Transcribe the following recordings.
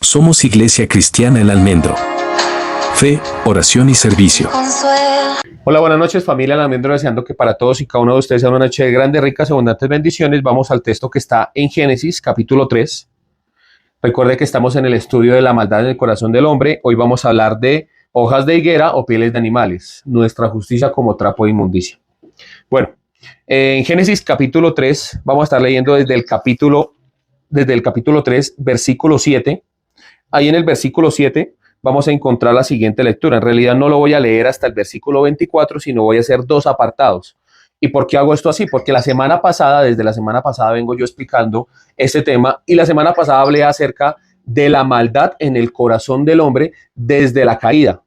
Somos Iglesia Cristiana El Almendro. Fe, oración y servicio. Hola, buenas noches familia El Almendro, deseando que para todos y cada uno de ustedes sea una noche de grandes, ricas y abundantes bendiciones. Vamos al texto que está en Génesis, capítulo 3. Recuerde que estamos en el estudio de la maldad en el corazón del hombre. Hoy vamos a hablar de hojas de higuera o pieles de animales, nuestra justicia como trapo de inmundicia. Bueno, en Génesis capítulo 3 vamos a estar leyendo desde el capítulo 3, versículo 7. Ahí en el versículo 7 vamos a encontrar la siguiente lectura. En realidad no lo voy a leer hasta el versículo 24, sino voy a hacer dos apartados. ¿Y por qué hago esto así? Porque desde la semana pasada vengo yo explicando este tema, y la semana pasada hablé acerca de la maldad en el corazón del hombre desde la caída.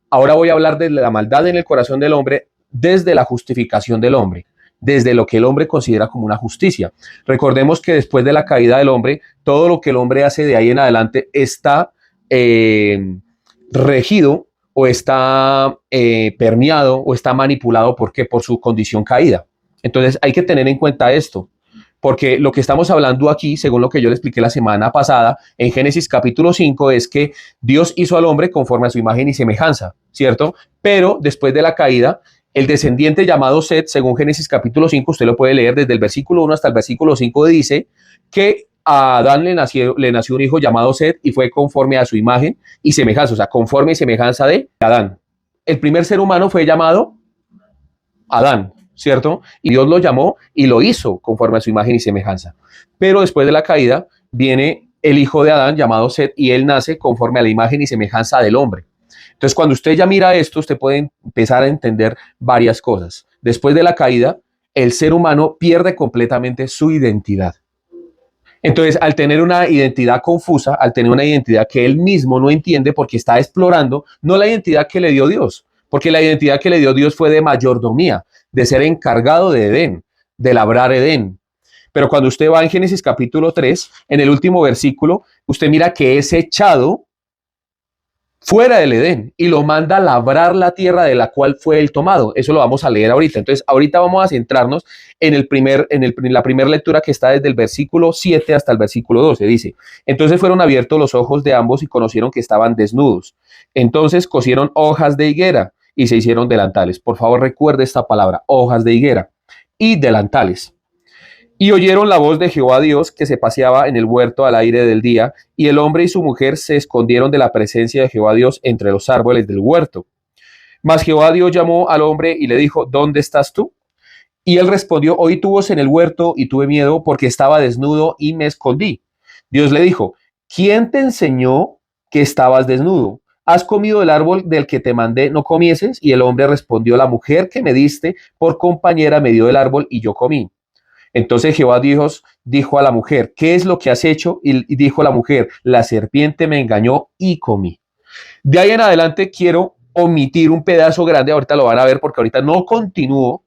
Ahora voy a hablar de la maldad en el corazón del hombre desde la justificación del hombre, desde lo que el hombre considera como una justicia. Recordemos que después de la caída del hombre, todo lo que el hombre hace de ahí en adelante está regido o está permeado o está manipulado. ¿Por qué? Por su condición caída. Entonces hay que tener en cuenta esto, porque lo que estamos hablando aquí, según lo que yo le expliqué la semana pasada, en Génesis capítulo 5, es que Dios hizo al hombre conforme a su imagen y semejanza, ¿cierto? Pero después de la caída, el descendiente llamado Set, según Génesis capítulo 5, usted lo puede leer desde el versículo 1 hasta el versículo 5, dice que a Adán le nació un hijo llamado Set y fue conforme a su imagen y semejanza, o sea, conforme y semejanza de Adán. El primer ser humano fue llamado Adán, ¿cierto? Y Dios lo llamó y lo hizo conforme a su imagen y semejanza. Pero después de la caída viene el hijo de Adán llamado Set y él nace conforme a la imagen y semejanza del hombre. Entonces, cuando usted ya mira esto, usted puede empezar a entender varias cosas. Después de la caída, el ser humano pierde completamente su identidad. Entonces, al tener una identidad confusa, al tener una identidad que él mismo no entiende porque está explorando, no la identidad que le dio Dios, porque la identidad que le dio Dios fue de mayordomía, de ser encargado de Edén, de labrar Edén. Pero cuando usted va en Génesis capítulo 3, en el último versículo, usted mira que es echado fuera del Edén y lo manda a labrar la tierra de la cual fue él tomado. Eso lo vamos a leer ahorita. Entonces, ahorita vamos a centrarnos en la primera lectura, que está desde el versículo 7 hasta el versículo 12. Dice: entonces fueron abiertos los ojos de ambos y conocieron que estaban desnudos. Entonces cosieron hojas de higuera y se hicieron delantales. Por favor, recuerde esta palabra: hojas de higuera y delantales. Y oyeron la voz de Jehová Dios que se paseaba en el huerto al aire del día, y el hombre y su mujer se escondieron de la presencia de Jehová Dios entre los árboles del huerto. Mas Jehová Dios llamó al hombre y le dijo: ¿dónde estás tú? Y él respondió: oí tu voz en el huerto y tuve miedo porque estaba desnudo y me escondí. Dios le dijo: ¿quién te enseñó que estabas desnudo? ¿Has comido del árbol del que te mandé no comieses? Y el hombre respondió: la mujer que me diste por compañera me dio del árbol y yo comí. Entonces Jehová dijo a la mujer: ¿qué es lo que has hecho? Y dijo la mujer: la serpiente me engañó y comí. De ahí en adelante quiero omitir un pedazo grande, ahorita lo van a ver porque ahorita no continúo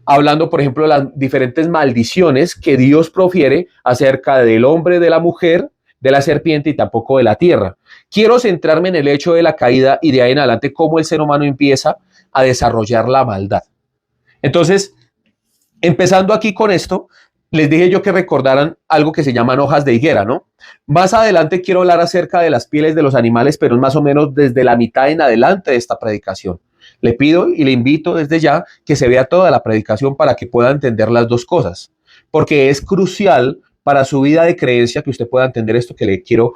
hablando, por ejemplo, de las diferentes maldiciones que Dios profiere acerca del hombre, de la mujer, de la serpiente y tampoco de la tierra. Quiero centrarme en el hecho de la caída y de ahí en adelante cómo el ser humano empieza a desarrollar la maldad. Entonces, empezando aquí con esto, les dije yo que recordaran algo que se llaman hojas de higuera, ¿no? Más adelante quiero hablar acerca de las pieles de los animales, pero es más o menos desde la mitad en adelante de esta predicación. Le pido y le invito desde ya que se vea toda la predicación para que pueda entender las dos cosas, porque es crucial para su vida de creencia que usted pueda entender esto que le quiero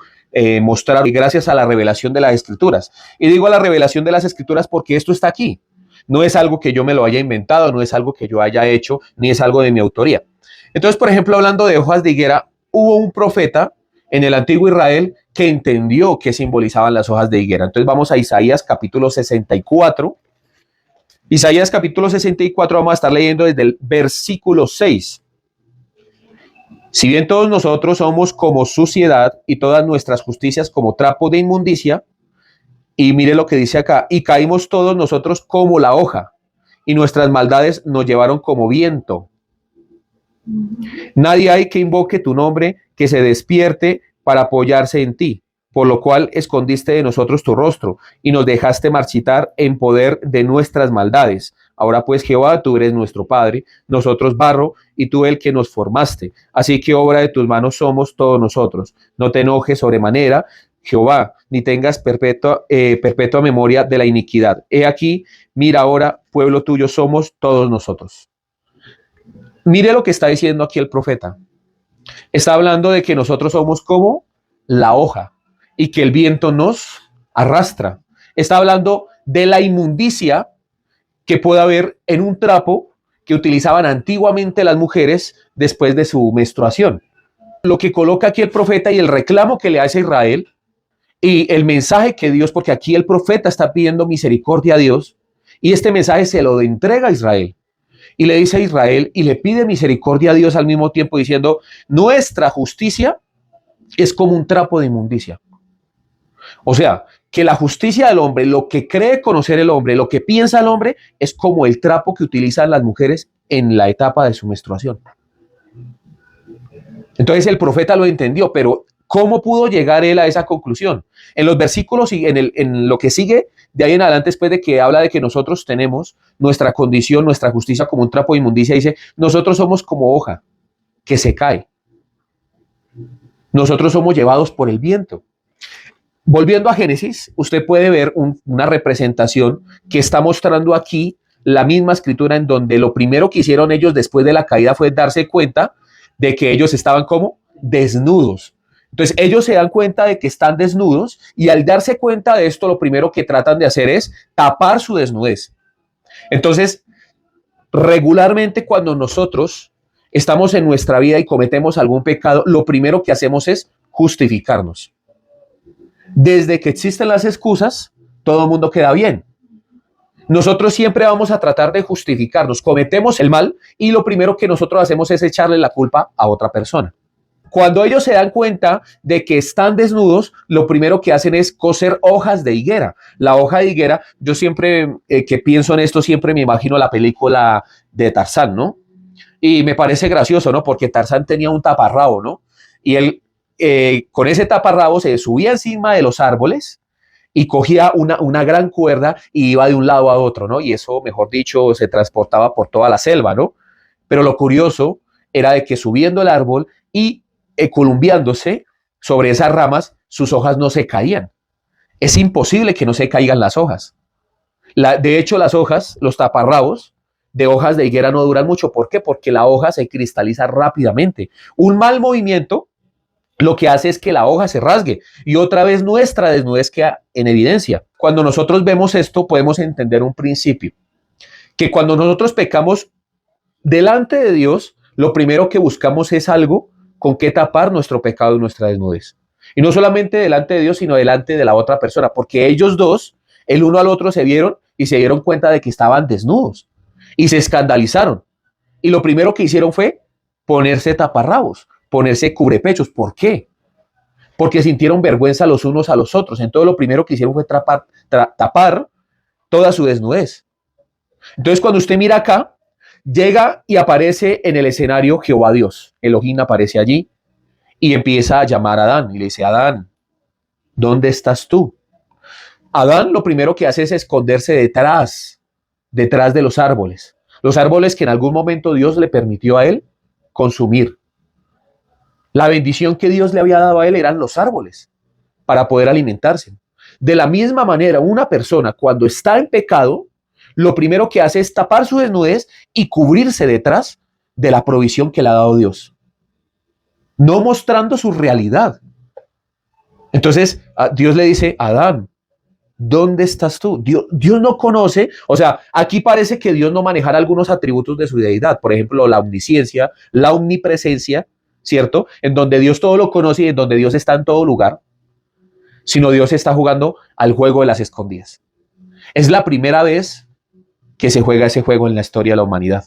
mostrar, y gracias a la revelación de las Escrituras. Y digo la revelación de las Escrituras porque esto está aquí. No es algo que yo me lo haya inventado, no es algo que yo haya hecho, ni es algo de mi autoría. Entonces, por ejemplo, hablando de hojas de higuera, hubo un profeta en el antiguo Israel que entendió qué simbolizaban las hojas de higuera. Entonces vamos a Isaías capítulo 64. Isaías capítulo 64 vamos a estar leyendo desde el versículo 6. Si bien todos nosotros somos como suciedad y todas nuestras justicias como trapo de inmundicia, y mire lo que dice acá: y caímos todos nosotros como la hoja, y nuestras maldades nos llevaron como viento. Nadie hay que invoque tu nombre, que se despierte para apoyarse en ti, por lo cual escondiste de nosotros tu rostro, y nos dejaste marchitar en poder de nuestras maldades. Ahora pues, Jehová, tú eres nuestro Padre, nosotros barro, y tú el que nos formaste. Así que obra de tus manos somos todos nosotros. No te enojes sobremanera, Jehová, ni tengas perpetua memoria de la iniquidad. He aquí, mira ahora, pueblo tuyo somos todos nosotros. Mire lo que está diciendo aquí el profeta. Está hablando de que nosotros somos como la hoja y que el viento nos arrastra. Está hablando de la inmundicia que puede haber en un trapo que utilizaban antiguamente las mujeres después de su menstruación. Lo que coloca aquí el profeta y el reclamo que le hace a Israel y el mensaje que Dios, porque aquí el profeta está pidiendo misericordia a Dios y este mensaje se lo entrega a Israel. Y le dice a Israel y le pide misericordia a Dios al mismo tiempo diciendo, nuestra justicia es como un trapo de inmundicia. O sea, que la justicia del hombre, lo que cree conocer el hombre, lo que piensa el hombre, es como el trapo que utilizan las mujeres en la etapa de su menstruación. Entonces el profeta lo entendió, pero ¿cómo pudo llegar él a esa conclusión? En los versículos y en lo que sigue de ahí en adelante, después de que habla de que nosotros tenemos nuestra condición, nuestra justicia como un trapo de inmundicia, dice, nosotros somos como hoja que se cae. Nosotros somos llevados por el viento. Volviendo a Génesis, usted puede ver una representación que está mostrando aquí la misma escritura en donde lo primero que hicieron ellos después de la caída fue darse cuenta de que ellos estaban como desnudos. Entonces ellos se dan cuenta de que están desnudos y al darse cuenta de esto lo primero que tratan de hacer es tapar su desnudez. Entonces regularmente cuando nosotros estamos en nuestra vida y cometemos algún pecado, lo primero que hacemos es justificarnos. Desde que existen las excusas, todo el mundo queda bien. Nosotros siempre vamos a tratar de justificarnos, cometemos el mal y lo primero que nosotros hacemos es echarle la culpa a otra persona. Cuando ellos se dan cuenta de que están desnudos, lo primero que hacen es coser hojas de higuera. La hoja de higuera, yo siempre que pienso en esto, siempre me imagino la película de Tarzán, ¿no? Y me parece gracioso, ¿no? Porque Tarzán tenía un taparrabo, ¿no? Y él con ese taparrabo se subía encima de los árboles y cogía una gran cuerda y iba de un lado a otro, ¿no? Y eso, mejor dicho, se transportaba por toda la selva, ¿no? Pero lo curioso era de que subiendo el árbol y columpiándose sobre esas ramas, sus hojas no se caían. Es imposible que no se caigan las hojas. De hecho, las hojas, los taparrabos de hojas de higuera no duran mucho. ¿Por qué? Porque la hoja se cristaliza rápidamente. Un mal movimiento lo que hace es que la hoja se rasgue y otra vez nuestra desnudez queda en evidencia. Cuando nosotros vemos esto, podemos entender un principio, que cuando nosotros pecamos delante de Dios, lo primero que buscamos es algo con que tapar nuestro pecado y nuestra desnudez. Y no solamente delante de Dios, sino delante de la otra persona, porque ellos dos, el uno al otro, se vieron y se dieron cuenta de que estaban desnudos y se escandalizaron. Y lo primero que hicieron fue ponerse taparrabos, ponerse cubrepechos. ¿Por qué? Porque sintieron vergüenza los unos a los otros. Entonces lo primero que hicieron fue tapar toda su desnudez. Entonces cuando usted mira acá, llega y aparece en el escenario Jehová Dios. Elohim aparece allí y empieza a llamar a Adán y le dice, Adán, ¿dónde estás tú? Adán lo primero que hace es esconderse detrás de los árboles que en algún momento Dios le permitió a él consumir. La bendición que Dios le había dado a él eran los árboles para poder alimentarse. De la misma manera, una persona cuando está en pecado, lo primero que hace es tapar su desnudez y cubrirse detrás de la provisión que le ha dado Dios, no mostrando su realidad. Entonces, Dios le dice, Adán, ¿dónde estás tú? Dios no conoce, o sea, aquí parece que Dios no manejara algunos atributos de su deidad, por ejemplo, la omnisciencia, la omnipresencia, ¿cierto? En donde Dios todo lo conoce y en donde Dios está en todo lugar, sino Dios está jugando al juego de las escondidas. Es la primera vez que se juega ese juego en la historia de la humanidad.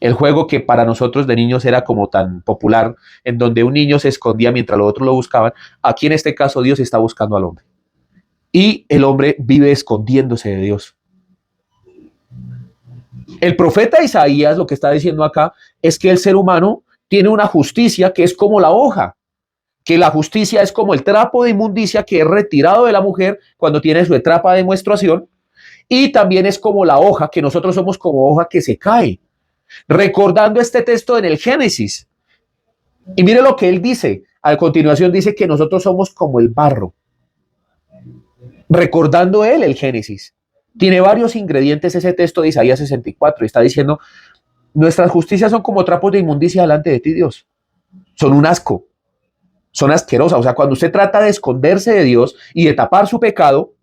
El juego que para nosotros de niños era como tan popular, en donde un niño se escondía mientras los otros lo buscaban, aquí en este caso Dios está buscando al hombre. Y el hombre vive escondiéndose de Dios. El profeta Isaías lo que está diciendo acá es que el ser humano tiene una justicia que es como la hoja, que la justicia es como el trapo de inmundicia que es retirado de la mujer cuando tiene su etapa de menstruación Y también es como la hoja, que nosotros somos como hoja que se cae. Recordando este texto en el Génesis. Y mire lo que él dice. A continuación dice que nosotros somos como el barro. Recordando él el Génesis. Tiene varios ingredientes ese texto de Isaías 64. Está diciendo, nuestras justicias son como trapos de inmundicia delante de ti, Dios. Son un asco. Son asquerosas. O sea, cuando usted trata de esconderse de Dios y de tapar su pecado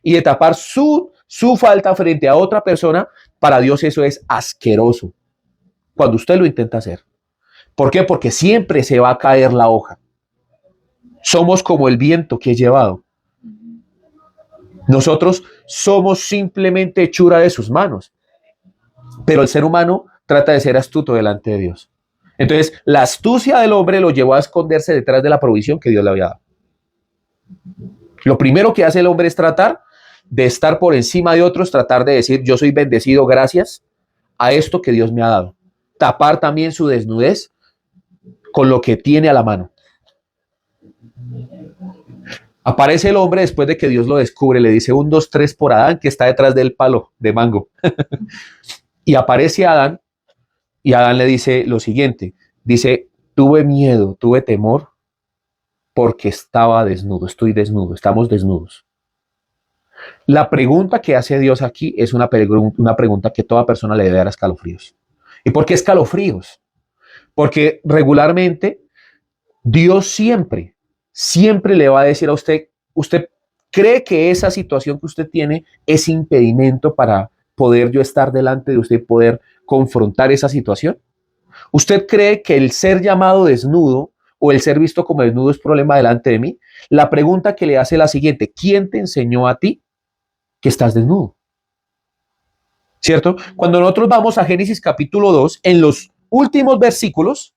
y de tapar su falta frente a otra persona, para Dios eso es asqueroso. Cuando usted lo intenta hacer. ¿Por qué? Porque siempre se va a caer la hoja. Somos como el viento que es llevado. Nosotros somos simplemente hechura de sus manos. Pero el ser humano trata de ser astuto delante de Dios. Entonces, la astucia del hombre lo llevó a esconderse detrás de la provisión que Dios le había dado. Lo primero que hace el hombre es tratar de estar por encima de otros, tratar de decir, yo soy bendecido gracias a esto que Dios me ha dado. Tapar también su desnudez con lo que tiene a la mano. Aparece el hombre después de que Dios lo descubre, le dice 1, 2, 3 por Adán, que está detrás del palo de mango. Y aparece Adán, y Adán le dice lo siguiente, dice, tuve miedo, tuve temor, porque estaba desnudo, estoy desnudo, estamos desnudos. La pregunta que hace Dios aquí es una pregunta que toda persona le debe dar escalofríos. ¿Y por qué escalofríos? Porque regularmente Dios siempre le va a decir a usted, ¿usted cree que esa situación que usted tiene es impedimento para poder yo estar delante de usted y poder confrontar esa situación? ¿Usted cree que el ser llamado desnudo o el ser visto como desnudo es problema delante de mí? La pregunta que le hace es la siguiente, ¿quién te enseñó a ti que estás desnudo? ¿Cierto? Cuando nosotros vamos a Génesis capítulo 2, en los últimos versículos,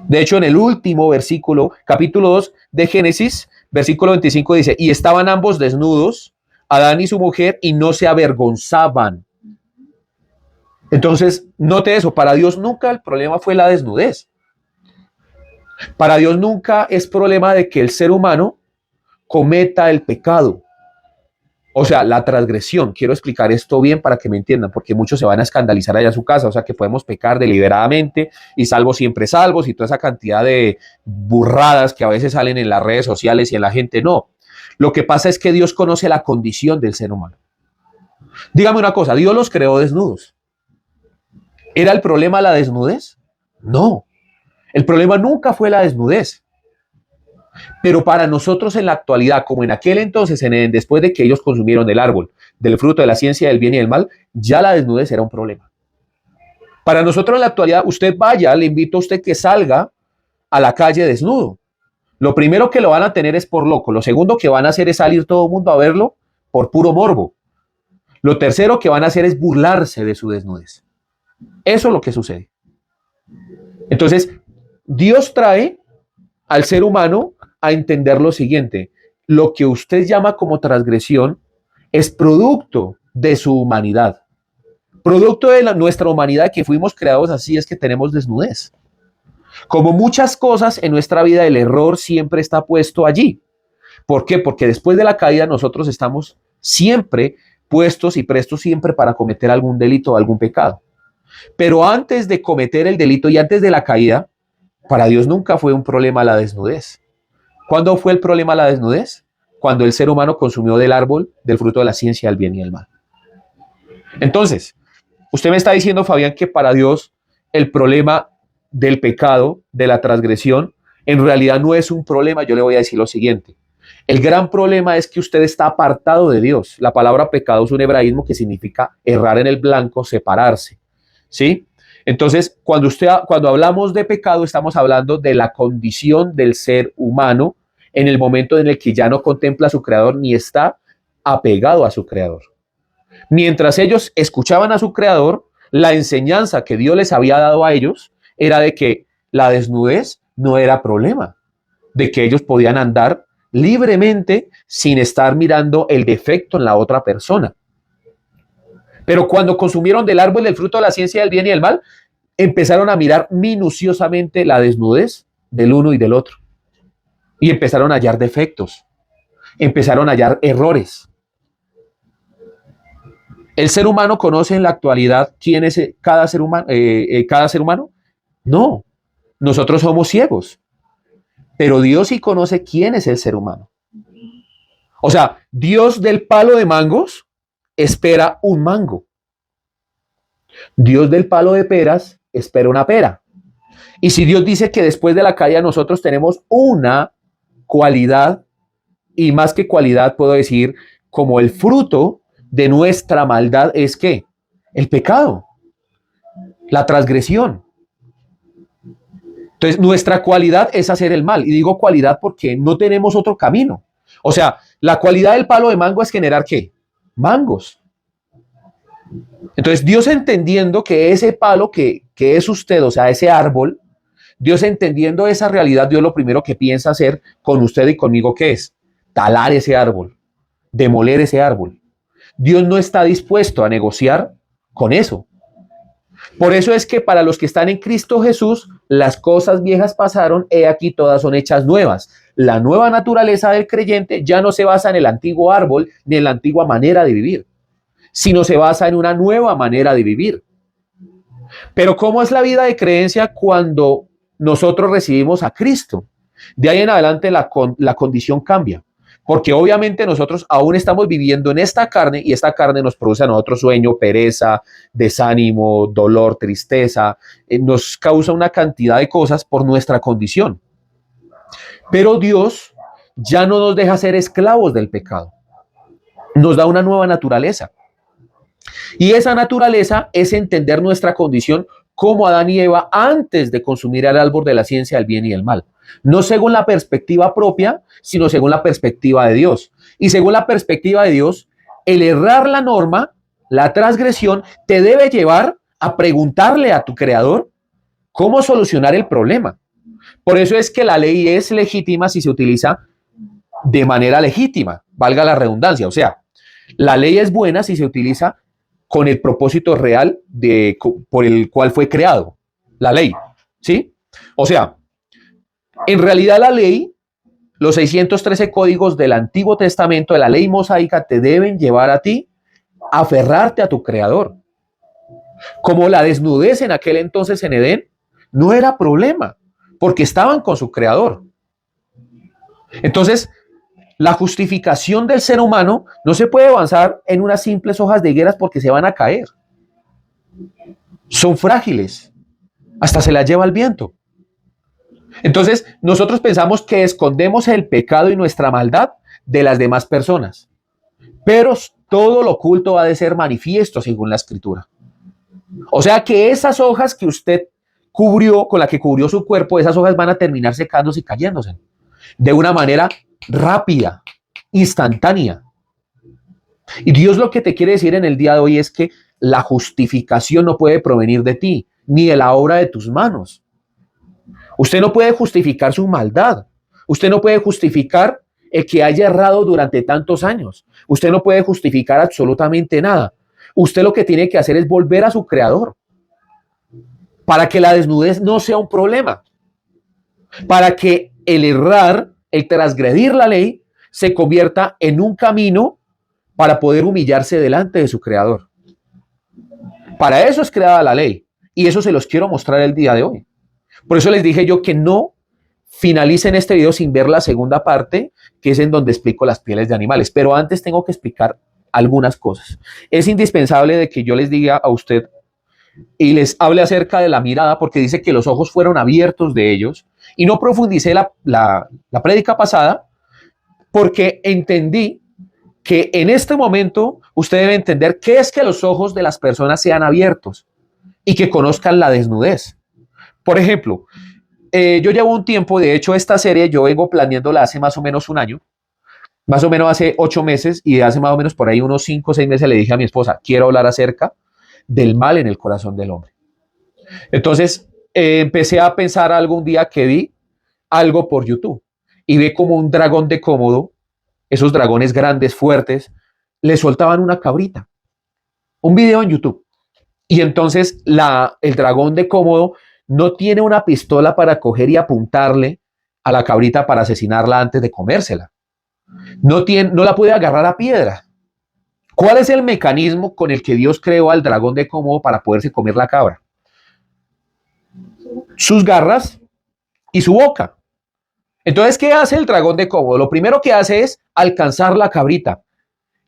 de hecho en el último versículo, capítulo 2 de Génesis, versículo 25 dice, y estaban ambos desnudos, Adán y su mujer, y no se avergonzaban. Entonces, note eso, para Dios nunca el problema fue la desnudez. Para Dios nunca es problema de que el ser humano cometa el pecado. O sea, la transgresión. Quiero explicar esto bien para que me entiendan, porque muchos se van a escandalizar allá en su casa. O sea, que podemos pecar deliberadamente y salvos siempre salvos y toda esa cantidad de burradas que a veces salen en las redes sociales y en la gente. No. Lo que pasa es que Dios conoce la condición del ser humano. Dígame una cosa, Dios los creó desnudos. ¿Era el problema la desnudez? No. El problema nunca fue la desnudez. Pero para nosotros en la actualidad, como en aquel entonces, después de que ellos consumieron el árbol del fruto de la ciencia del bien y del mal, ya la desnudez era un problema. Para nosotros en la actualidad, usted vaya, le invito a usted que salga a la calle desnudo. Lo primero que lo van a tener es por loco. Lo segundo que van a hacer es salir todo el mundo a verlo por puro morbo. Lo tercero que van a hacer es burlarse de su desnudez. Eso es lo que sucede. Entonces, Dios trae al ser humano a entender lo siguiente. Lo que usted llama como transgresión es producto de su humanidad. Producto de nuestra humanidad, que fuimos creados así, es que tenemos desnudez. Como muchas cosas en nuestra vida, el error siempre está puesto allí. ¿Por qué? Porque después de la caída nosotros estamos siempre puestos y prestos siempre para cometer algún delito o algún pecado. Pero antes de cometer el delito y antes de la caída, para Dios nunca fue un problema la desnudez. ¿Cuándo fue el problema la desnudez? Cuando el ser humano consumió del árbol del fruto de la ciencia del bien y del mal. Entonces, usted me está diciendo, Fabián, que para Dios el problema del pecado, de la transgresión, en realidad no es un problema. Yo le voy a decir lo siguiente. El gran problema es que usted está apartado de Dios. La palabra pecado es un hebraísmo que significa errar en el blanco, separarse. ¿Sí? Entonces, cuando hablamos de pecado, estamos hablando de la condición del ser humano en el momento en el que ya no contempla a su creador ni está apegado a su creador. Mientras ellos escuchaban a su creador, la enseñanza que Dios les había dado a ellos era de que la desnudez no era problema, de que ellos podían andar libremente sin estar mirando el defecto en la otra persona. Pero cuando consumieron del árbol del fruto de la ciencia del bien y del mal, empezaron a mirar minuciosamente la desnudez del uno y del otro. Y empezaron a hallar defectos, empezaron a hallar errores. ¿El ser humano conoce en la actualidad quién es cada ser humano? Cada ser humano? No, nosotros somos ciegos, pero Dios sí conoce quién es el ser humano. O sea, Dios del palo de mangos espera un mango. Dios del palo de peras espera una pera. Y si Dios dice que después de la caída nosotros tenemos una cualidad, y más que cualidad puedo decir como el fruto de nuestra maldad es ¿qué? El pecado, la transgresión. Entonces, nuestra cualidad es hacer el mal. Y digo cualidad porque no tenemos otro camino. O sea, la cualidad del palo de mango es generar ¿qué? Mangos. Entonces, Dios entendiendo que ese palo que es usted, o sea, ese árbol, Dios entendiendo esa realidad, Dios lo primero que piensa hacer con usted y conmigo, ¿qué es? Talar ese árbol, demoler ese árbol. Dios no está dispuesto a negociar con eso. Por eso es que para los que están en Cristo Jesús, las cosas viejas pasaron, he aquí todas son hechas nuevas. La nueva naturaleza del creyente ya no se basa en el antiguo árbol ni en la antigua manera de vivir, sino se basa en una nueva manera de vivir. Pero ¿cómo es la vida de creencia cuando nosotros recibimos a Cristo? De ahí en adelante la condición cambia. Porque obviamente nosotros aún estamos viviendo en esta carne y esta carne nos produce a nosotros sueño, pereza, desánimo, dolor, tristeza. Nos causa una cantidad de cosas por nuestra condición. Pero Dios ya no nos deja ser esclavos del pecado. Nos da una nueva naturaleza. Y esa naturaleza es entender nuestra condición como Adán y Eva antes de consumir el árbol de la ciencia del bien y del mal. No según la perspectiva propia, sino según la perspectiva de Dios. Y según la perspectiva de Dios, el errar la norma, la transgresión, te debe llevar a preguntarle a tu creador cómo solucionar el problema. Por eso es que la ley es legítima si se utiliza de manera legítima, valga la redundancia. O sea, la ley es buena si se utiliza con el propósito real por el cual fue creado la ley, ¿sí? O sea, en realidad la ley, los 613 códigos del Antiguo Testamento, de la ley mosaica, te deben llevar a ti a aferrarte a tu creador. Como la desnudez en aquel entonces en Edén no era problema, porque estaban con su creador. Entonces, la justificación del ser humano no se puede avanzar en unas simples hojas de higueras porque se van a caer. Son frágiles, hasta se las lleva el viento. Entonces, nosotros pensamos que escondemos el pecado y nuestra maldad de las demás personas, pero todo lo oculto ha de ser manifiesto según la Escritura. O sea que esas hojas que usted cubrió, con la que cubrió su cuerpo, esas hojas van a terminar secándose y cayéndose de una manera rápida, instantánea. Y Dios lo que te quiere decir en el día de hoy es que la justificación no puede provenir de ti, ni de la obra de tus manos. Usted no puede justificar su maldad. Usted no puede justificar el que haya errado durante tantos años. Usted no puede justificar absolutamente nada. Usted lo que tiene que hacer es volver a su creador para que la desnudez no sea un problema, para que el errar, el transgredir la ley, se convierta en un camino para poder humillarse delante de su creador. Para eso es creada la ley y eso se los quiero mostrar el día de hoy. Por eso les dije yo que no finalicen este video sin ver la segunda parte, que es en donde explico las pieles de animales. Pero antes tengo que explicar algunas cosas. Es indispensable de que yo les diga a usted y les hable acerca de la mirada, porque dice que los ojos fueron abiertos de ellos, y no profundicé la prédica pasada, porque entendí que en este momento usted debe entender qué es que los ojos de las personas sean abiertos y que conozcan la desnudez. Por ejemplo, yo llevo un tiempo, de hecho esta serie yo vengo planeándola hace más o menos un año, más o menos hace 8 meses, y hace más o menos por ahí unos 5 o 6 meses le dije a mi esposa, quiero hablar acerca del mal en el corazón del hombre. Entonces empecé a pensar algún día que vi algo por YouTube y vi como un dragón de Komodo, esos dragones grandes, fuertes, le soltaban una cabrita, un video en YouTube. Y entonces el dragón de Komodo no tiene una pistola para coger y apuntarle a la cabrita para asesinarla antes de comérsela. No la puede agarrar a piedra. ¿Cuál es el mecanismo con el que Dios creó al dragón de Komodo para poderse comer la cabra? Sus garras y su boca. Entonces, ¿qué hace el dragón de Komodo? Lo primero que hace es alcanzar la cabrita.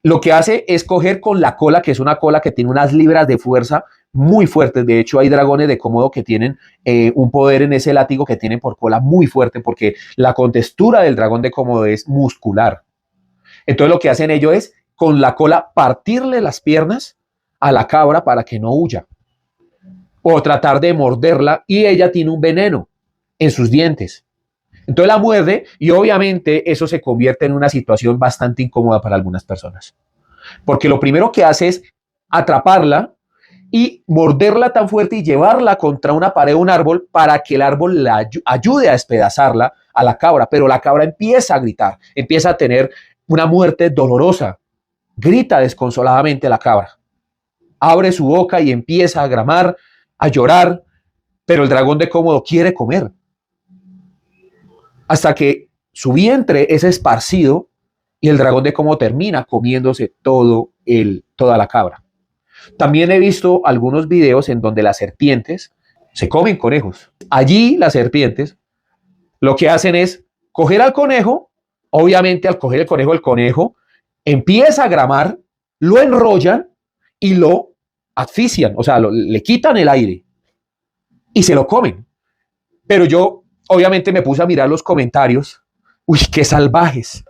Lo que hace es coger con la cola, que es una cola que tiene unas libras de fuerza muy fuertes. De hecho, hay dragones de Komodo que tienen un poder en ese látigo que tienen por cola muy fuerte, porque la contextura del dragón de Komodo es muscular. Entonces, lo que hacen ellos es con la cola partirle las piernas a la cabra para que no huya, o tratar de morderla, y ella tiene un veneno en sus dientes. Entonces la muerde y obviamente eso se convierte en una situación bastante incómoda para algunas personas. Porque lo primero que hace es atraparla y morderla tan fuerte y llevarla contra una pared o un árbol para que el árbol la ayude a despedazarla a la cabra. Pero la cabra empieza a gritar, empieza a tener una muerte dolorosa. Grita desconsoladamente la cabra. Abre su boca y empieza a gramar, a llorar, pero el dragón de Komodo quiere comer. Hasta que su vientre es esparcido y el dragón de Komodo termina comiéndose toda la cabra. También he visto algunos videos en donde las serpientes se comen conejos. Allí las serpientes lo que hacen es coger al conejo, obviamente al coger el conejo empieza a gramar, lo enrollan y lo asfixian, o sea, le quitan el aire y se lo comen. Pero yo obviamente me puse a mirar los comentarios. Uy, qué salvajes.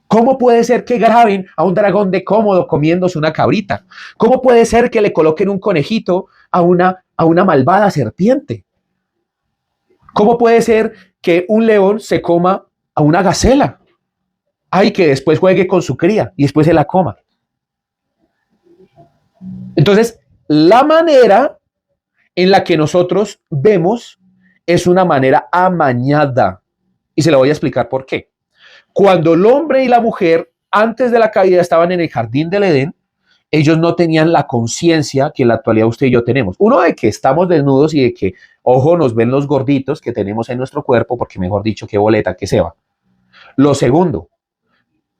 ¿Cómo puede ser que graben a un dragón de Komodo comiéndose una cabrita? ¿Cómo puede ser que le coloquen un conejito a una malvada serpiente? ¿Cómo puede ser que un león se coma a una gacela? Ay, que después juegue con su cría y después se la coma. Entonces, la manera en la que nosotros vemos es una manera amañada. Y se lo voy a explicar por qué. Cuando el hombre y la mujer, antes de la caída, estaban en el jardín del Edén, ellos no tenían la conciencia que en la actualidad usted y yo tenemos. Uno, de que estamos desnudos y de que, ojo, nos ven los gorditos que tenemos en nuestro cuerpo, porque mejor dicho, qué boleta, qué ceba. Lo segundo,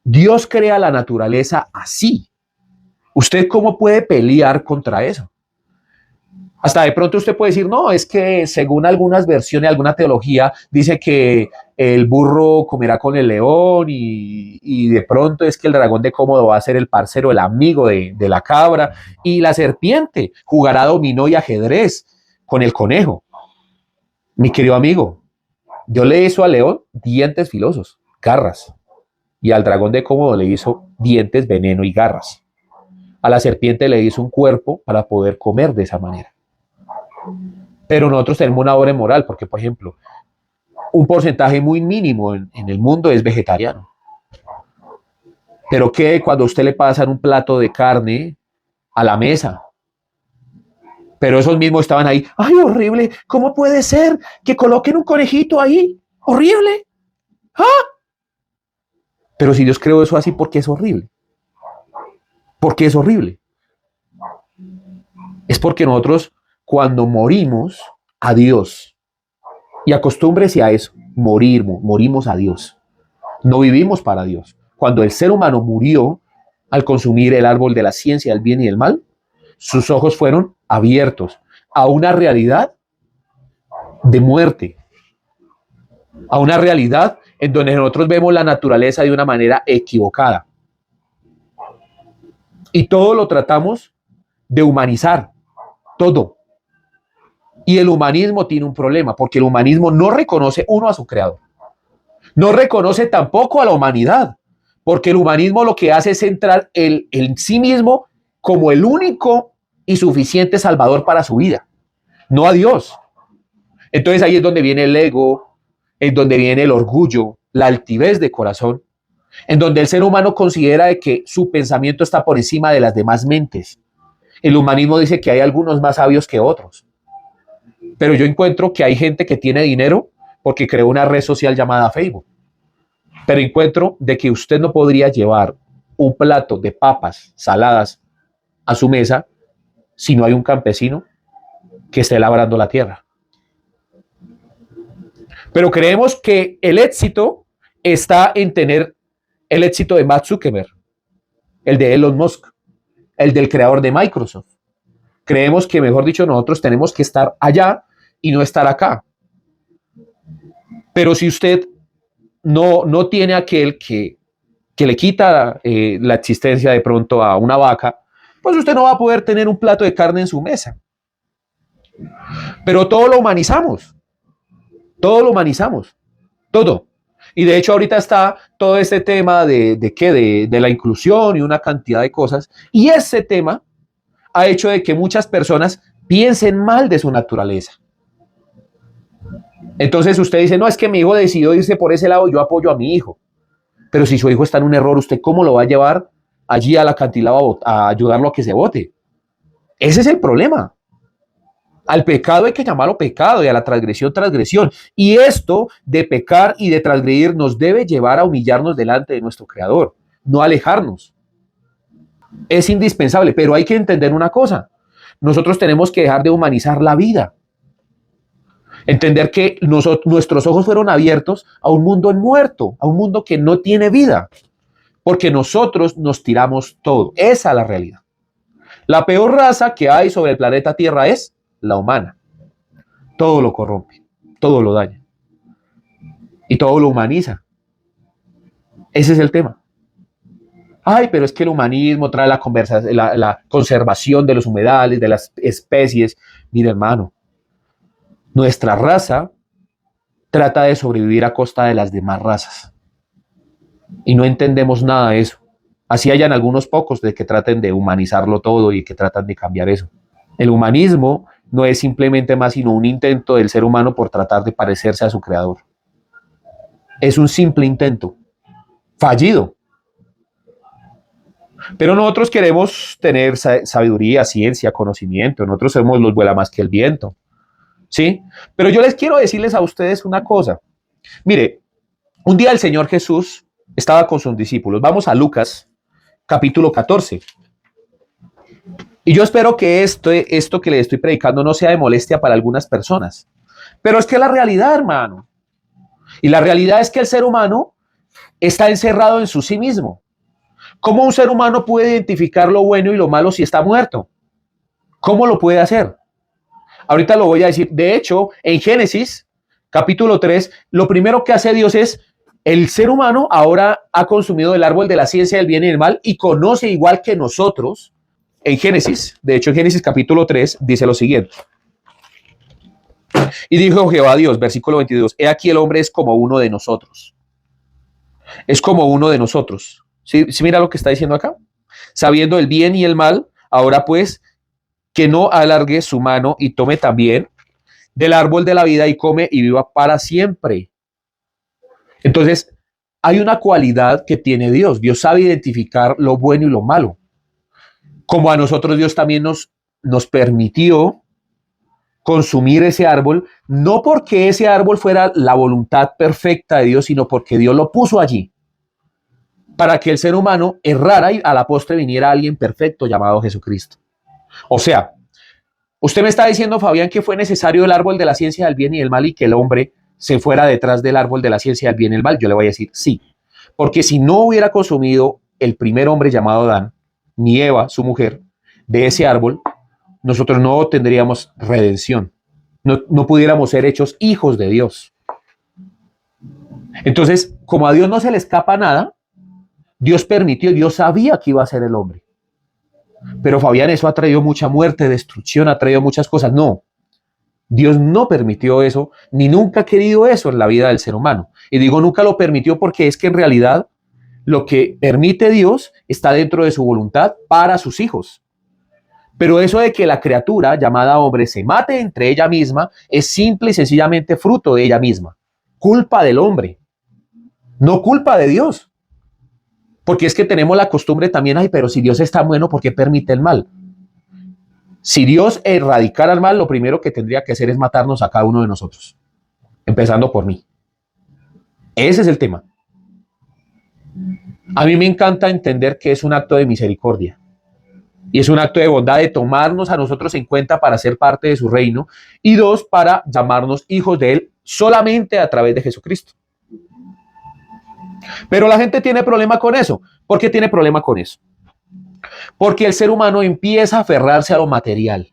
Dios crea la naturaleza así. ¿Usted cómo puede pelear contra eso? Hasta de pronto usted puede decir, no, es que según algunas versiones, alguna teología, dice que el burro comerá con el león y de pronto es que el dragón de Komodo va a ser el parcero, el amigo de la cabra, y la serpiente jugará dominó y ajedrez con el conejo. Mi querido amigo, yo le hizo al león dientes filosos, garras, y al dragón de Komodo le hizo dientes, veneno y garras. A la serpiente le hizo un cuerpo para poder comer de esa manera. Pero nosotros tenemos una doble moral, porque, por ejemplo, un porcentaje muy mínimo en el mundo es vegetariano. Pero ¿qué cuando a usted le pasan un plato de carne a la mesa? Pero esos mismos estaban ahí. ¡Ay, horrible! ¿Cómo puede ser que coloquen un conejito ahí? ¡Horrible! ¡Ah! Pero si Dios creó eso así, ¿por qué es horrible? ¿Por qué es horrible? Es porque nosotros, cuando morimos a Dios, y acostúmbrese a eso, morimos a Dios. No vivimos para Dios. Cuando el ser humano murió al consumir el árbol de la ciencia del bien y del mal, sus ojos fueron abiertos a una realidad de muerte, a una realidad en donde nosotros vemos la naturaleza de una manera equivocada. Y todo lo tratamos de humanizar, todo. Y el humanismo tiene un problema, porque el humanismo no reconoce uno a su creador. No reconoce tampoco a la humanidad, porque el humanismo lo que hace es centrar en sí mismo como el único y suficiente salvador para su vida, no a Dios. Entonces ahí es donde viene el ego, es donde viene el orgullo, la altivez de corazón, en donde el ser humano considera de que su pensamiento está por encima de las demás mentes. El humanismo dice que hay algunos más sabios que otros, pero yo encuentro que hay gente que tiene dinero porque creó una red social llamada Facebook. Pero encuentro de que usted no podría llevar un plato de papas saladas a su mesa si no hay un campesino que esté labrando la tierra. Pero creemos que el éxito está en tener el éxito de Mark Zuckerberg. el de Elon Musk, el del creador de Microsoft. Creemos que, mejor dicho, nosotros tenemos que estar allá y no estar acá. Pero si usted no tiene aquel que le quita la existencia de pronto a una vaca, pues usted no va a poder tener un plato de carne en su mesa. Pero todo lo humanizamos, todo. Y de hecho ahorita está todo este tema de la inclusión y una cantidad de cosas. Y ese tema ha hecho de que muchas personas piensen mal de su naturaleza. Entonces usted dice, no, es que mi hijo decidió irse por ese lado, yo apoyo a mi hijo. Pero si su hijo está en un error, ¿usted cómo lo va a llevar allí al acantilado a ayudarlo a que se bote? Ese es el problema. Al pecado hay que llamarlo pecado y a la transgresión, transgresión. Y esto de pecar y de transgredir nos debe llevar a humillarnos delante de nuestro Creador, no alejarnos. Es indispensable, pero hay que entender una cosa. Nosotros tenemos que dejar de humanizar la vida. Entender que nuestros ojos fueron abiertos a un mundo muerto, a un mundo que no tiene vida, porque nosotros nos tiramos todo. Esa es la realidad. La peor raza que hay sobre el planeta Tierra es la humana. Todo lo corrompe, todo lo daña y todo lo humaniza. Ese es el tema. Ay, pero es que el humanismo trae la conservación de los humedales, de las especies. Mira, hermano, nuestra raza trata de sobrevivir a costa de las demás razas. Y no entendemos nada de eso. Así hayan algunos pocos de que traten de humanizarlo todo y que tratan de cambiar eso. El humanismo no es simplemente más sino un intento del ser humano por tratar de parecerse a su creador. Es un simple intento, fallido. Pero nosotros queremos tener sabiduría, ciencia, conocimiento. Nosotros somos los vuela más que el viento. ¿Sí? Pero yo les quiero decirles a ustedes una cosa. Mire, un día el Señor Jesús estaba con sus discípulos. Vamos a Lucas, capítulo 14. Y yo espero que esto que le estoy predicando no sea de molestia para algunas personas. Pero es que es la realidad, hermano. Y la realidad es que el ser humano está encerrado en sí mismo. ¿Cómo un ser humano puede identificar lo bueno y lo malo si está muerto? ¿Cómo lo puede hacer? Ahorita lo voy a decir. De hecho, en Génesis, capítulo 3, lo primero que hace Dios es, el ser humano ahora ha consumido el árbol de la ciencia del bien y del mal y conoce igual que nosotros. En Génesis, de hecho en Génesis capítulo 3, dice lo siguiente. Y dijo Jehová a Dios, versículo 22, he aquí el hombre es como uno de nosotros. Es como uno de nosotros. ¿Sí mira lo que está diciendo acá? Sabiendo el bien y el mal, ahora pues, que no alargue su mano y tome también del árbol de la vida y come y viva para siempre. Entonces, hay una cualidad que tiene Dios. Dios sabe identificar lo bueno y lo malo. Como a nosotros Dios también nos permitió consumir ese árbol, no porque ese árbol fuera la voluntad perfecta de Dios, sino porque Dios lo puso allí para que el ser humano errara y a la postre viniera alguien perfecto llamado Jesucristo. O sea, usted me está diciendo, Fabián, que fue necesario el árbol de la ciencia del bien y del mal y que el hombre se fuera detrás del árbol de la ciencia del bien y el mal. Yo le voy a decir sí, porque si no hubiera consumido el primer hombre llamado Adán, ni Eva, su mujer, de ese árbol, nosotros no tendríamos redención, no pudiéramos ser hechos hijos de Dios. Entonces, como a Dios no se le escapa nada, Dios permitió, Dios sabía que iba a ser el hombre. Pero Fabián, eso ha traído mucha muerte, destrucción, ha traído muchas cosas. No, Dios no permitió eso, ni nunca ha querido eso en la vida del ser humano. Y digo nunca lo permitió porque es que en realidad lo que permite Dios está dentro de su voluntad para sus hijos. Pero eso de que la criatura llamada hombre se mate entre ella misma es simple y sencillamente fruto de ella misma. Culpa del hombre, no culpa de Dios. Porque es que tenemos la costumbre también, ay, pero si Dios está bueno, ¿por qué permite el mal? Si Dios erradicara el mal, lo primero que tendría que hacer es matarnos a cada uno de nosotros, empezando por mí. Ese es el tema. A mí me encanta entender que es un acto de misericordia y es un acto de bondad de tomarnos a nosotros en cuenta para ser parte de su reino y dos, para llamarnos hijos de él solamente a través de Jesucristo. Pero la gente tiene problema con eso. ¿Por qué tiene problema con eso? Porque el ser humano empieza a aferrarse a lo material,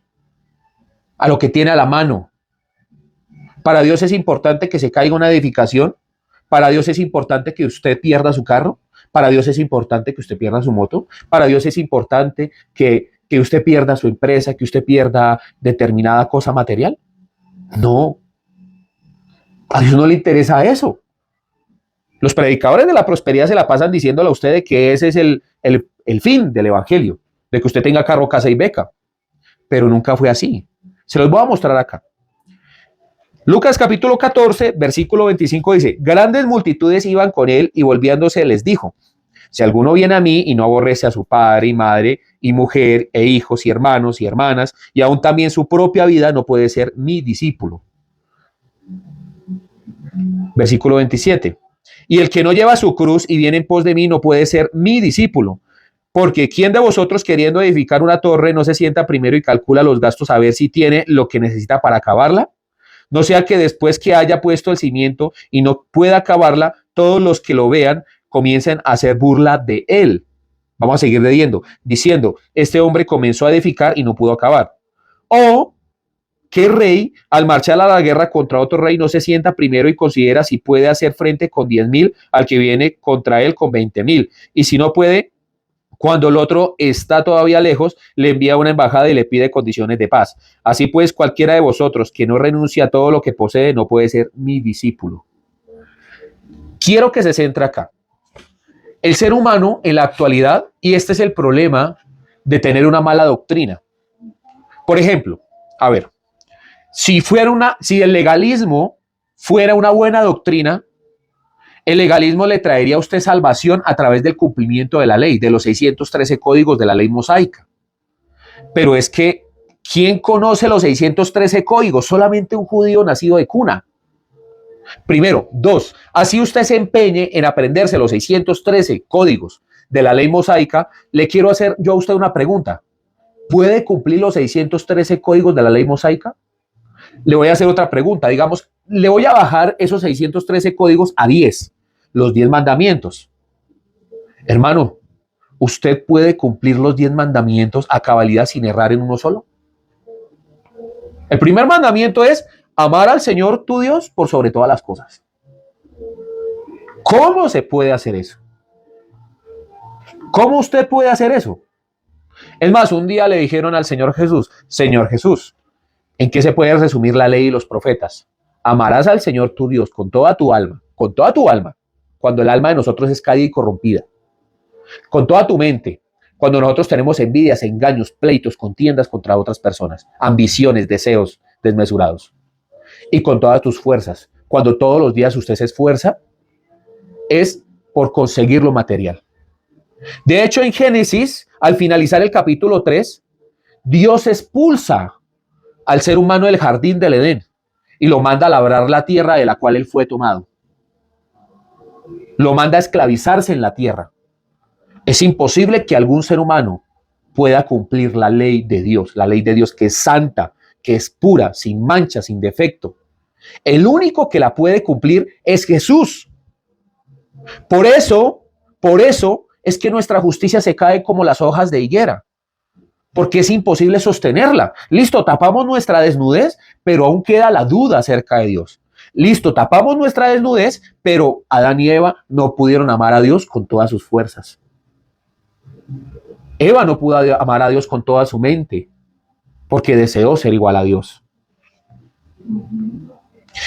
a lo que tiene a la mano. Para Dios es importante que se caiga una edificación. Para Dios es importante que usted pierda su carro. Para Dios es importante que usted pierda su moto. Para Dios es importante que usted pierda su empresa, que usted pierda determinada cosa material. No, a Dios no le interesa eso. Los predicadores de la prosperidad se la pasan diciéndole a usted de que ese es el fin del evangelio, de que usted tenga carro, casa y beca. Pero nunca fue así. Se los voy a mostrar acá. Lucas capítulo 14, versículo 25 dice, grandes multitudes iban con él y volviéndose les dijo, si alguno viene a mí y no aborrece a su padre y madre y mujer e hijos y hermanos y hermanas y aún también su propia vida, no puede ser mi discípulo. Versículo 27. Y el que no lleva su cruz y viene en pos de mí no puede ser mi discípulo. Porque ¿quién de vosotros queriendo edificar una torre no se sienta primero y calcula los gastos a ver si tiene lo que necesita para acabarla? No sea que después que haya puesto el cimiento y no pueda acabarla, todos los que lo vean comiencen a hacer burla de él. Vamos a seguir diciendo, este hombre comenzó a edificar y no pudo acabar. O ¿qué rey, al marchar a la guerra contra otro rey, no se sienta primero y considera si puede hacer frente con 10,000 al que viene contra él con 20,000? Y si no puede, cuando el otro está todavía lejos, le envía una embajada y le pide condiciones de paz. Así pues, cualquiera de vosotros que no renuncie a todo lo que posee no puede ser mi discípulo. Quiero que se centre acá. El ser humano en la actualidad, y este es el problema de tener una mala doctrina. Por ejemplo, a ver, si el legalismo fuera una buena doctrina, el legalismo le traería a usted salvación a través del cumplimiento de la ley, de los 613 códigos de la ley mosaica. Pero es que, ¿quién conoce los 613 códigos? Solamente un judío nacido de cuna. Primero. Dos, así usted se empeñe en aprenderse los 613 códigos de la ley mosaica, le quiero hacer yo a usted una pregunta. ¿Puede cumplir los 613 códigos de la ley mosaica? Le voy a hacer otra pregunta, digamos, le voy a bajar esos 613 códigos a 10, los 10 mandamientos. Hermano, ¿usted puede cumplir los 10 mandamientos a cabalidad sin errar en uno solo? El primer mandamiento es amar al Señor tu Dios por sobre todas las cosas. ¿Cómo se puede hacer eso? ¿Cómo usted puede hacer eso? Es más, un día le dijeron al Señor Jesús, ¿en qué se puede resumir la ley y los profetas? Amarás al Señor tu Dios con toda tu alma, cuando el alma de nosotros es caída y corrompida, con toda tu mente, cuando nosotros tenemos envidias, engaños, pleitos, contiendas contra otras personas, ambiciones, deseos desmesurados, y con todas tus fuerzas, cuando todos los días usted se esfuerza, es por conseguir lo material. De hecho, en Génesis, al finalizar el capítulo 3, Dios expulsa al ser humano del jardín del Edén y lo manda a labrar la tierra de la cual él fue tomado. Lo manda a esclavizarse en la tierra. Es imposible que algún ser humano pueda cumplir la ley de Dios que es santa, que es pura, sin mancha, sin defecto. El único que la puede cumplir es Jesús. Por eso es que nuestra justicia se cae como las hojas de higuera, porque es imposible sostenerla. Listo, tapamos nuestra desnudez, pero aún queda la duda acerca de Dios. Listo, tapamos nuestra desnudez, pero Adán y Eva no pudieron amar a Dios con todas sus fuerzas. Eva no pudo amar a Dios con toda su mente, porque deseó ser igual a Dios.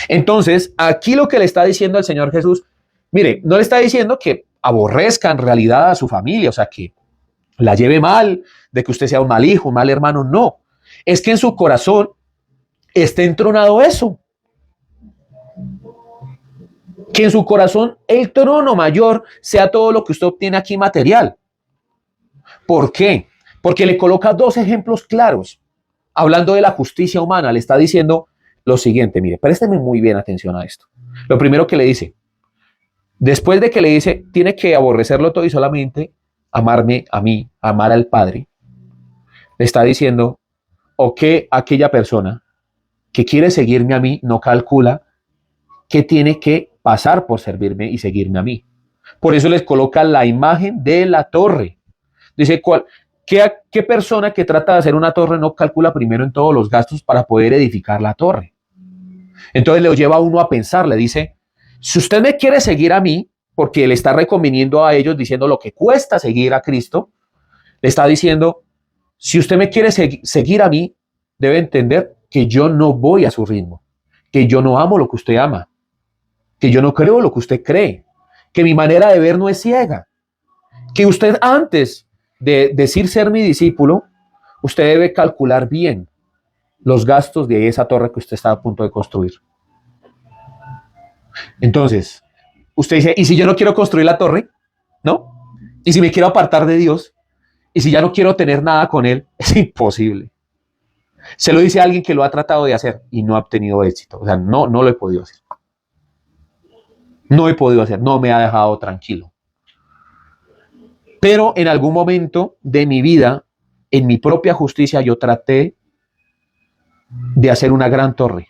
Entonces, aquí lo que le está diciendo el Señor Jesús, mire, no le está diciendo que aborrezca en realidad a su familia, o sea, que la lleve mal, de que usted sea un mal hijo, un mal hermano, no. Es que en su corazón esté entronado eso. Que en su corazón el trono mayor sea todo lo que usted obtiene aquí material. ¿Por qué? Porque le coloca dos ejemplos claros. Hablando de la justicia humana, le está diciendo lo siguiente, mire, présteme muy bien atención a esto. Lo primero que le dice, después de que le dice, tiene que aborrecerlo todo y solamente amarme a mí, amar al Padre, le está diciendo, o que aquella persona que quiere seguirme a mí no calcula que tiene que pasar por servirme y seguirme a mí. Por eso les coloca la imagen de la torre. Dice, ¿Qué persona que trata de hacer una torre no calcula primero en todos los gastos para poder edificar la torre? Entonces le lleva a uno a pensar, le dice, si usted me quiere seguir a mí, porque le está reconviniendo a ellos diciendo lo que cuesta seguir a Cristo, le está diciendo, si usted me quiere seguir a mí, debe entender que yo no voy a su ritmo, que yo no amo lo que usted ama, que yo no creo lo que usted cree, que mi manera de ver no es ciega, que usted antes de decir ser mi discípulo, usted debe calcular bien los gastos de esa torre que usted está a punto de construir. Entonces, usted dice, ¿y si yo no quiero construir la torre? ¿No? ¿Y si me quiero apartar de Dios? ¿Y si ya no quiero tener nada con Él? Es imposible. Se lo dice a alguien que lo ha tratado de hacer y no ha obtenido éxito. O sea, no lo he podido hacer. No he podido hacer, no me ha dejado tranquilo. Pero en algún momento de mi vida, en mi propia justicia, yo traté de hacer una gran torre.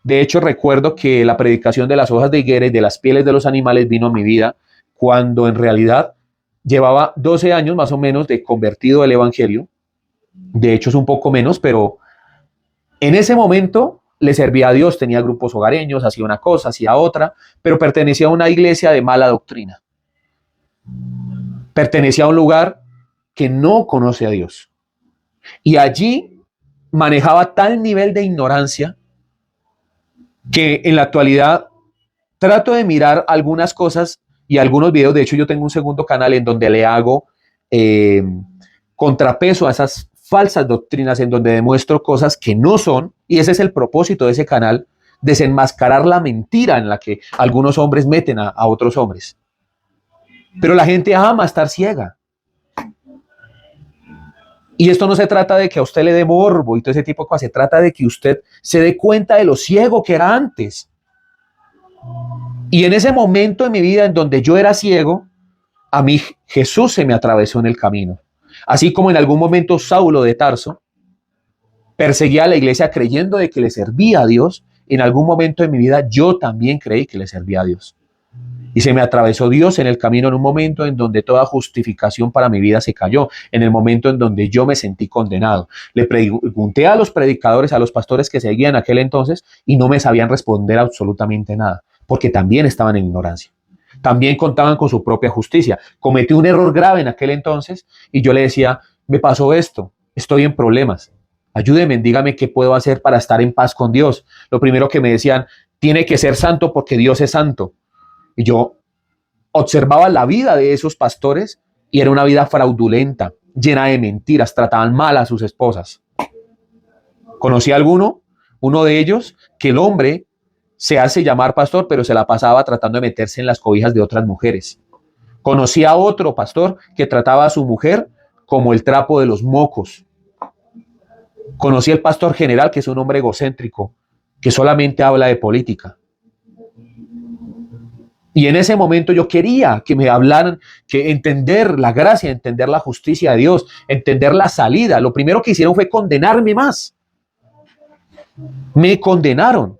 De hecho, recuerdo que la predicación de las hojas de higuera y de las pieles de los animales vino a mi vida cuando en realidad llevaba 12 años más o menos de convertido al evangelio. De hecho, es un poco menos, pero en ese momento le servía a Dios, tenía grupos hogareños, hacía una cosa, hacía otra, pero pertenecía a una iglesia de mala doctrina. Pertenecía a un lugar que no conoce a Dios. Y allí manejaba tal nivel de ignorancia que en la actualidad trato de mirar algunas cosas y algunos videos. De hecho, yo tengo un segundo canal en donde le hago contrapeso a esas falsas doctrinas, en donde demuestro cosas que no son, y ese es el propósito de ese canal, desenmascarar la mentira en la que algunos hombres meten a otros hombres. Pero la gente ama estar ciega. Y esto no se trata de que a usted le dé morbo y todo ese tipo de cosas, se trata de que usted se dé cuenta de lo ciego que era antes. Y en ese momento en mi vida en donde yo era ciego, a mí Jesús se me atravesó en el camino. Así como en algún momento Saulo de Tarso perseguía a la iglesia creyendo de que le servía a Dios, en algún momento de mi vida yo también creí que le servía a Dios. Y se me atravesó Dios en el camino en un momento en donde toda justificación para mi vida se cayó, en el momento en donde yo me sentí condenado. Le pregunté a los predicadores, a los pastores que seguían aquel entonces y no me sabían responder absolutamente nada, porque también estaban en ignorancia. También contaban con su propia justicia. Cometí un error grave en aquel entonces y yo le decía, me pasó esto, estoy en problemas. Ayúdeme, dígame qué puedo hacer para estar en paz con Dios. Lo primero que me decían, tiene que ser santo porque Dios es santo. Y yo observaba la vida de esos pastores y era una vida fraudulenta, llena de mentiras, trataban mal a sus esposas. Conocí a uno de ellos, que el hombre se hace llamar pastor, pero se la pasaba tratando de meterse en las cobijas de otras mujeres. Conocí a otro pastor que trataba a su mujer como el trapo de los mocos. Conocí al pastor general, que es un hombre egocéntrico, que solamente habla de política. Y en ese momento yo quería que me hablaran, que entender la gracia, entender la justicia de Dios, entender la salida. Lo primero que hicieron fue condenarme más. Me condenaron.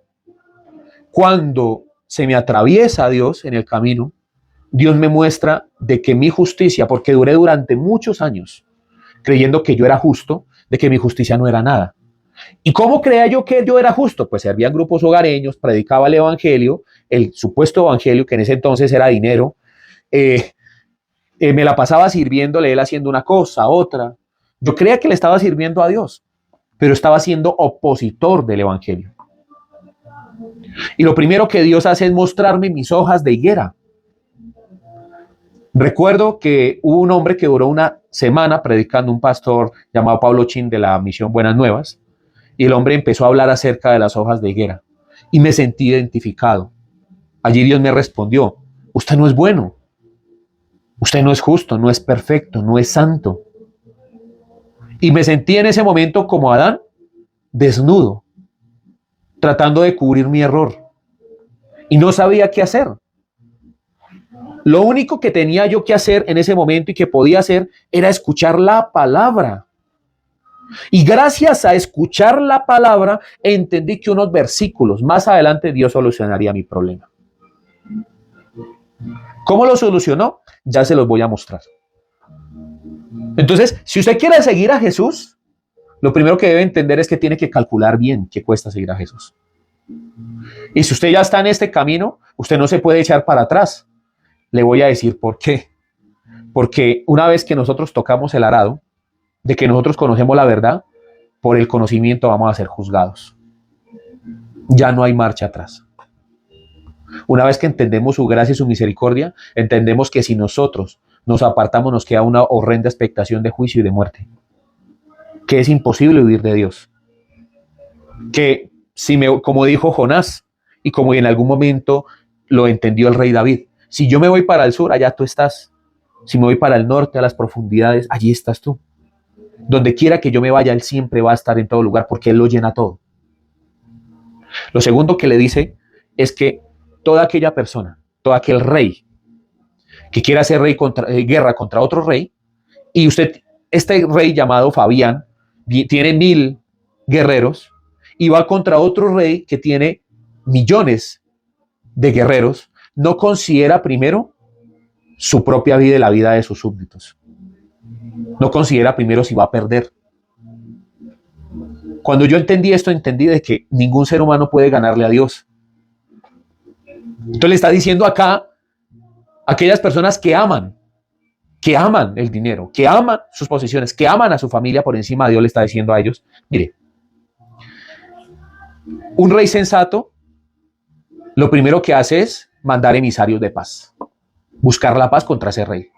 Cuando se me atraviesa Dios en el camino, Dios me muestra de que mi justicia, porque duré durante muchos años creyendo que yo era justo, de que mi justicia no era nada. ¿Y cómo creía yo que yo era justo? Pues servía en grupos hogareños, predicaba el evangelio, el supuesto evangelio, que en ese entonces era dinero. Me la pasaba sirviéndole, él haciendo una cosa, otra. Yo creía que le estaba sirviendo a Dios, pero estaba siendo opositor del evangelio. Y lo primero que Dios hace es mostrarme mis hojas de higuera. Recuerdo que hubo un hombre que duró una semana predicando, un pastor llamado Pablo Chin de la Misión Buenas Nuevas, y el hombre empezó a hablar acerca de las hojas de higuera y me sentí identificado. Allí Dios me respondió, usted no es bueno, usted no es justo, no es perfecto, no es santo. Y me sentí en ese momento como Adán, desnudo, tratando de cubrir mi error y no sabía qué hacer. Lo único que tenía yo que hacer en ese momento y que podía hacer era escuchar la palabra. Y gracias a escuchar la palabra entendí que unos versículos más adelante Dios solucionaría mi problema. ¿Cómo lo solucionó? Ya se los voy a mostrar. Entonces, si usted quiere seguir a Jesús, lo primero que debe entender es que tiene que calcular bien qué cuesta seguir a Jesús. Y si usted ya está en este camino, usted no se puede echar para atrás. Le voy a decir por qué. Porque una vez que nosotros tocamos el arado, de que nosotros conocemos la verdad, por el conocimiento vamos a ser juzgados. Ya no hay marcha atrás. Una vez que entendemos su gracia y su misericordia, entendemos que si nosotros nos apartamos, nos queda una horrenda expectación de juicio y de muerte. Que es imposible huir de Dios. Que como dijo Jonás, y como en algún momento lo entendió el rey David, si yo me voy para el sur, allá tú estás. Si me voy para el norte, a las profundidades, allí estás tú. Donde quiera que yo me vaya, Él siempre va a estar en todo lugar, porque Él lo llena todo. Lo segundo que le dice es que toda aquella persona, todo aquel rey que quiera hacer guerra contra otro rey, y este rey llamado Fabián, tiene 1000 guerreros, y va contra otro rey que tiene millones de guerreros, no considera primero su propia vida y la vida de sus súbditos. No considera primero si va a perder. Cuando yo entendí esto, entendí de que ningún ser humano puede ganarle a Dios. Entonces le está diciendo acá a aquellas personas que aman el dinero, que aman sus posesiones, que aman a su familia por encima de Dios, le está diciendo a ellos, mire, un rey sensato lo primero que hace es mandar emisarios de paz, buscar la paz contra ese rey,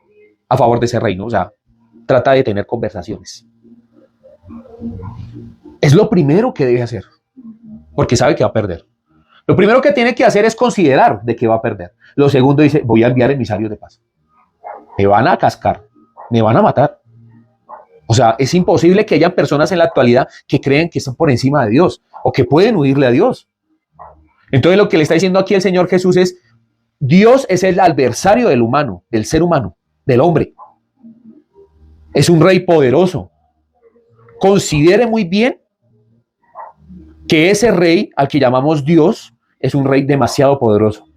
a favor de ese reino, o sea, trata de tener conversaciones. Es lo primero que debe hacer, porque sabe que va a perder. Lo primero que tiene que hacer es considerar de que va a perder. Lo segundo dice, voy a enviar emisarios de paz. Me van a cascar, me van a matar. O sea, es imposible que haya personas en la actualidad que creen que están por encima de Dios o que pueden huirle a Dios. Entonces lo que le está diciendo aquí el Señor Jesús es, Dios es el adversario del humano, del ser humano, del hombre. Es un rey poderoso. Considere muy bien que ese rey al que llamamos Dios es un rey demasiado poderoso.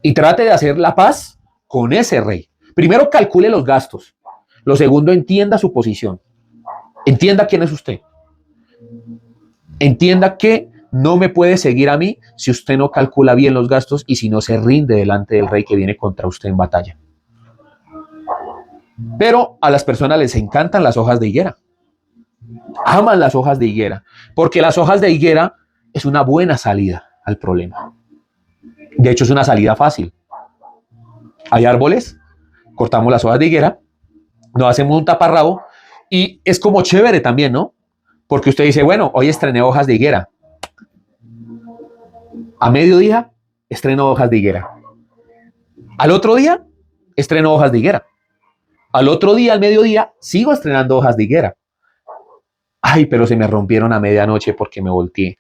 Y trate de hacer la paz con ese rey. Primero calcule los gastos. Lo segundo, entienda su posición. Entienda quién es usted. Entienda que no me puede seguir a mí si usted no calcula bien los gastos y si no se rinde delante del rey que viene contra usted en batalla. Pero a las personas les encantan las hojas de higuera. Aman las hojas de higuera, porque las hojas de higuera es una buena salida al problema. De hecho, es una salida fácil. Hay árboles, cortamos las hojas de higuera, nos hacemos un taparrabo y es como chévere también, ¿no? Porque usted dice, bueno, hoy estrené hojas de higuera. A mediodía estreno hojas de higuera. Al otro día estreno hojas de higuera. Al otro día, al mediodía, sigo estrenando hojas de higuera. Ay, pero se me rompieron a medianoche porque me volteé.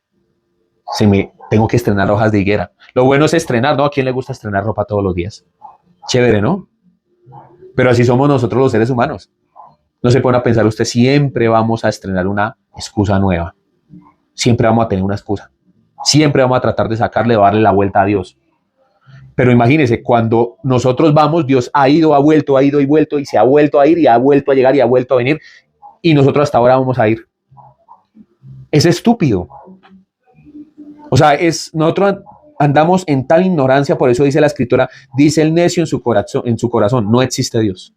Tengo que estrenar hojas de higuera. Lo bueno es estrenar, ¿no? ¿A quién le gusta estrenar ropa todos los días? Chévere, ¿no? Pero así somos nosotros los seres humanos. No se pone a pensar, usted siempre vamos a estrenar una excusa nueva. Siempre vamos a tener una excusa. Siempre vamos a tratar de sacarle o darle la vuelta a Dios. Pero imagínese, cuando nosotros vamos, Dios ha ido, ha vuelto, ha ido y vuelto, y se ha vuelto a ir, y ha vuelto a llegar, y ha vuelto a venir, y nosotros hasta ahora vamos a ir. Es estúpido. O sea, nosotros andamos en tal ignorancia, por eso dice la Escritura, dice el necio en su corazón, no existe Dios.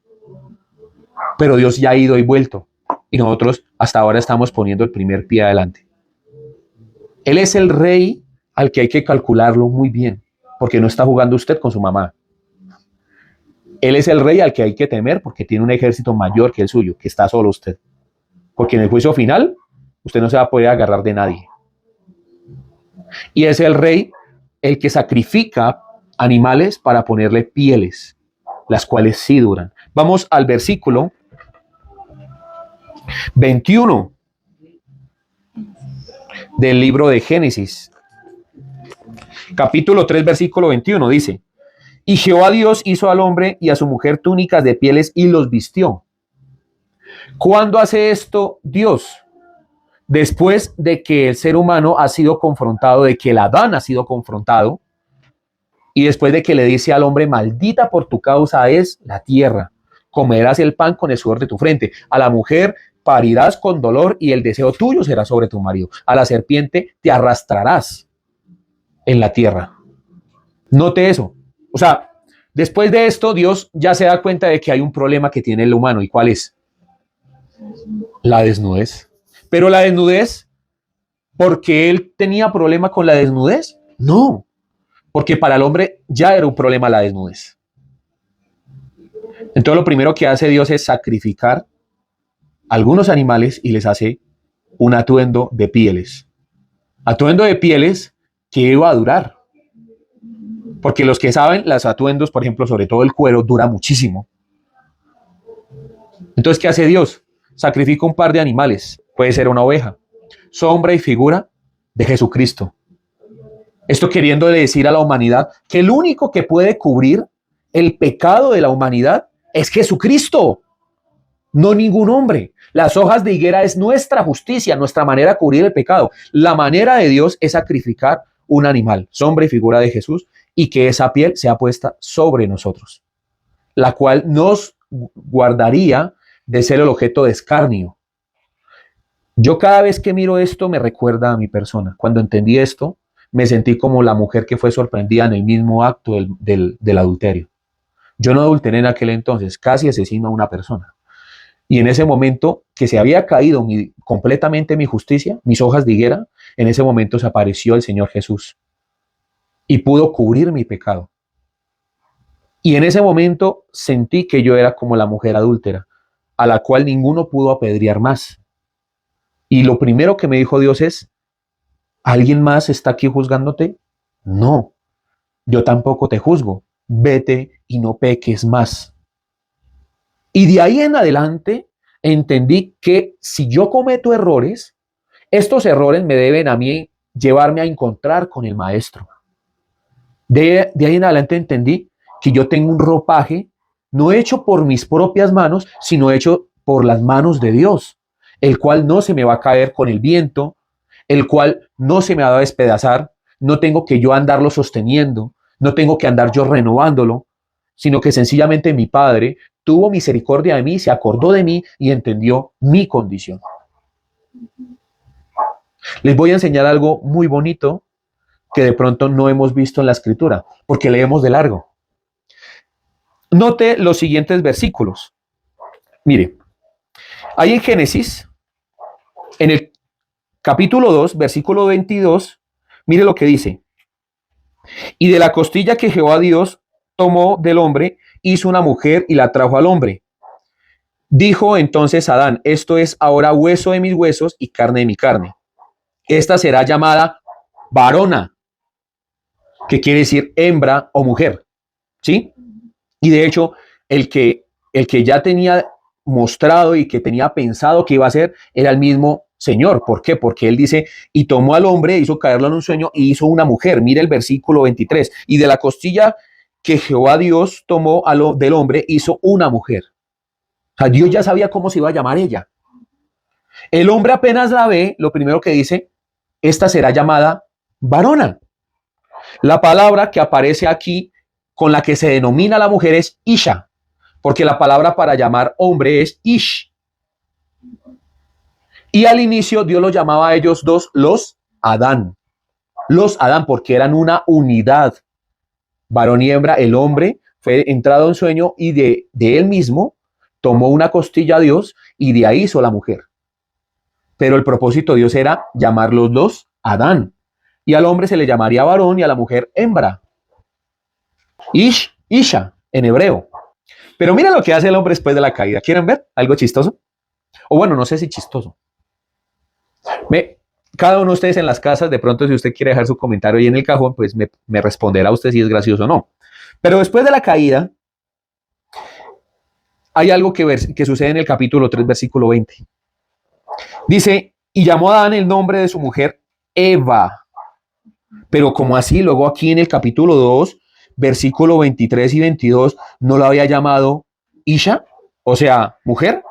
Pero Dios ya ha ido y vuelto, y nosotros hasta ahora estamos poniendo el primer pie adelante. Él es el rey al que hay que calcularlo muy bien, porque no está jugando usted con su mamá. Él es el rey al que hay que temer porque tiene un ejército mayor que el suyo, que está solo usted. Porque en el juicio final, usted no se va a poder agarrar de nadie. Y es el rey el que sacrifica animales para ponerle pieles, las cuales sí duran. Vamos al versículo 21 del libro de Génesis. Capítulo 3, versículo 21 dice, y Jehová Dios hizo al hombre y a su mujer túnicas de pieles y los vistió. ¿Cuándo hace esto Dios? Después de que el ser humano ha sido confrontado, de que el Adán ha sido confrontado, y después de que le dice al hombre, maldita por tu causa es la tierra, comerás el pan con el sudor de tu frente. A la mujer parirás con dolor y el deseo tuyo será sobre tu marido. A la serpiente te arrastrarás en la tierra. Note eso. O sea, después de esto, Dios ya se da cuenta de que hay un problema que tiene el humano. ¿Y cuál es? La desnudez. Pero la desnudez, ¿porque él tenía problema con la desnudez? No, porque para el hombre ya era un problema la desnudez. Entonces lo primero que hace Dios es sacrificar algunos animales y les hace un atuendo de pieles. Atuendo de pieles que iba a durar. Porque los que saben, los atuendos, por ejemplo, sobre todo el cuero, dura muchísimo. Entonces, ¿qué hace Dios? Sacrifica un par de animales. Puede ser una oveja. Sombra y figura de Jesucristo. Esto queriéndole decir a la humanidad que el único que puede cubrir el pecado de la humanidad es Jesucristo, no ningún hombre. Las hojas de higuera es nuestra justicia, nuestra manera de cubrir el pecado. La manera de Dios es sacrificar un animal, sombra y figura de Jesús, y que esa piel sea puesta sobre nosotros, la cual nos guardaría de ser el objeto de escarnio. Yo cada vez que miro esto me recuerda a mi persona. Cuando entendí esto, me sentí como la mujer que fue sorprendida en el mismo acto del adulterio. Yo no adulteré en aquel entonces, casi asesino a una persona. Y en ese momento que se había caído completamente mi justicia, mis hojas de higuera, en ese momento se apareció el Señor Jesús y pudo cubrir mi pecado. Y en ese momento sentí que yo era como la mujer adúltera, a la cual ninguno pudo apedrear más. Y lo primero que me dijo Dios es, ¿alguien más está aquí juzgándote? No, yo tampoco te juzgo. Vete y no peques más. Y de ahí en adelante entendí que si yo cometo errores, estos errores me deben a mí llevarme a encontrar con el maestro. De ahí en adelante entendí que yo tengo un ropaje no hecho por mis propias manos, sino hecho por las manos de Dios, el cual no se me va a caer con el viento, el cual no se me va a despedazar, no tengo que yo andarlo sosteniendo, no tengo que andar yo renovándolo, sino que sencillamente mi Padre tuvo misericordia de mí, se acordó de mí y entendió mi condición. Les voy a enseñar algo muy bonito que de pronto no hemos visto en la escritura, porque leemos de largo. Note los siguientes versículos. Mire, ahí en Génesis, en el capítulo 2, versículo 22, mire lo que dice. Y de la costilla que Jehová Dios tomó del hombre, hizo una mujer y la trajo al hombre. Dijo entonces Adán, esto es ahora hueso de mis huesos y carne de mi carne. Esta será llamada varona, que quiere decir hembra o mujer, ¿sí? Y de hecho, el que ya tenía mostrado y que tenía pensado que iba a ser era el mismo Señor. ¿Por qué? Porque él dice, y tomó al hombre, hizo caerlo en un sueño y hizo una mujer. Mire el versículo 23. Y de la costilla que Jehová Dios tomó del hombre, hizo una mujer. O sea, Dios ya sabía cómo se iba a llamar ella. El hombre apenas la ve, lo primero que dice, esta será llamada varona. La palabra que aparece aquí con la que se denomina la mujer es Isha, porque la palabra para llamar hombre es Ish. Y al inicio Dios los llamaba a ellos dos los Adán. Los Adán, porque eran una unidad. Varón y hembra, el hombre fue entrado en sueño y de él mismo tomó una costilla a Dios y de ahí hizo la mujer. Pero el propósito de Dios era llamar los dos Adán. Y al hombre se le llamaría varón y a la mujer hembra. Ish, Isha, en hebreo. Pero mira lo que hace el hombre después de la caída. ¿Quieren ver algo chistoso? O bueno, no sé si chistoso. Cada uno de ustedes en las casas, de pronto si usted quiere dejar su comentario ahí en el cajón, pues me responderá usted si es gracioso o no. Pero después de la caída, hay algo que sucede en el capítulo 3, versículo 20. Dice, y llamó a Adán el nombre de su mujer Eva. Pero como así, luego aquí en el capítulo 2, versículo 23 y 22, ¿no lo había llamado Isha? O sea, mujer.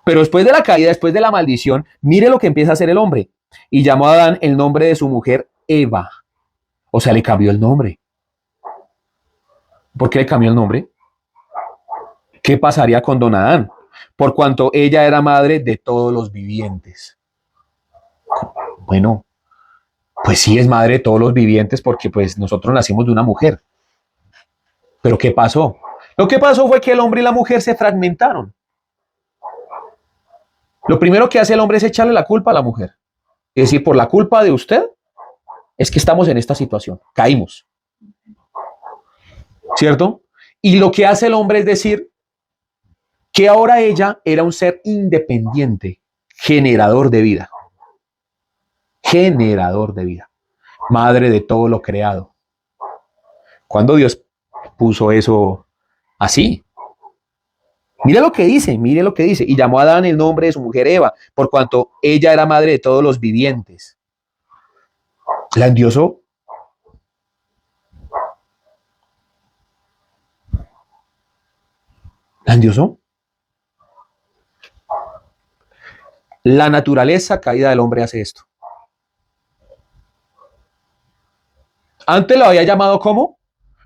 Pero después de la caída, después de la maldición, mire lo que empieza a hacer el hombre. Y llamó a Adán el nombre de su mujer Eva. O sea, le cambió el nombre. ¿Por qué le cambió el nombre? ¿Qué pasaría con don Adán? Por cuanto ella era madre de todos los vivientes. Bueno, pues sí es madre de todos los vivientes porque pues nosotros nacimos de una mujer. Pero ¿qué pasó? Lo que pasó fue que el hombre y la mujer se fragmentaron. Lo primero que hace el hombre es echarle la culpa a la mujer. Es decir, por la culpa de usted es que estamos en esta situación. Caímos. ¿Cierto? Y lo que hace el hombre es decir que ahora ella era un ser independiente, generador de vida. Generador de vida. Madre de todo lo creado. ¿Cuándo Dios puso eso así? Mire lo que dice, mire lo que dice. Y llamó a Adán el nombre de su mujer Eva, por cuanto ella era madre de todos los vivientes. La endiosó. La endiosó. La naturaleza caída del hombre hace esto. Antes lo había llamado ¿cómo?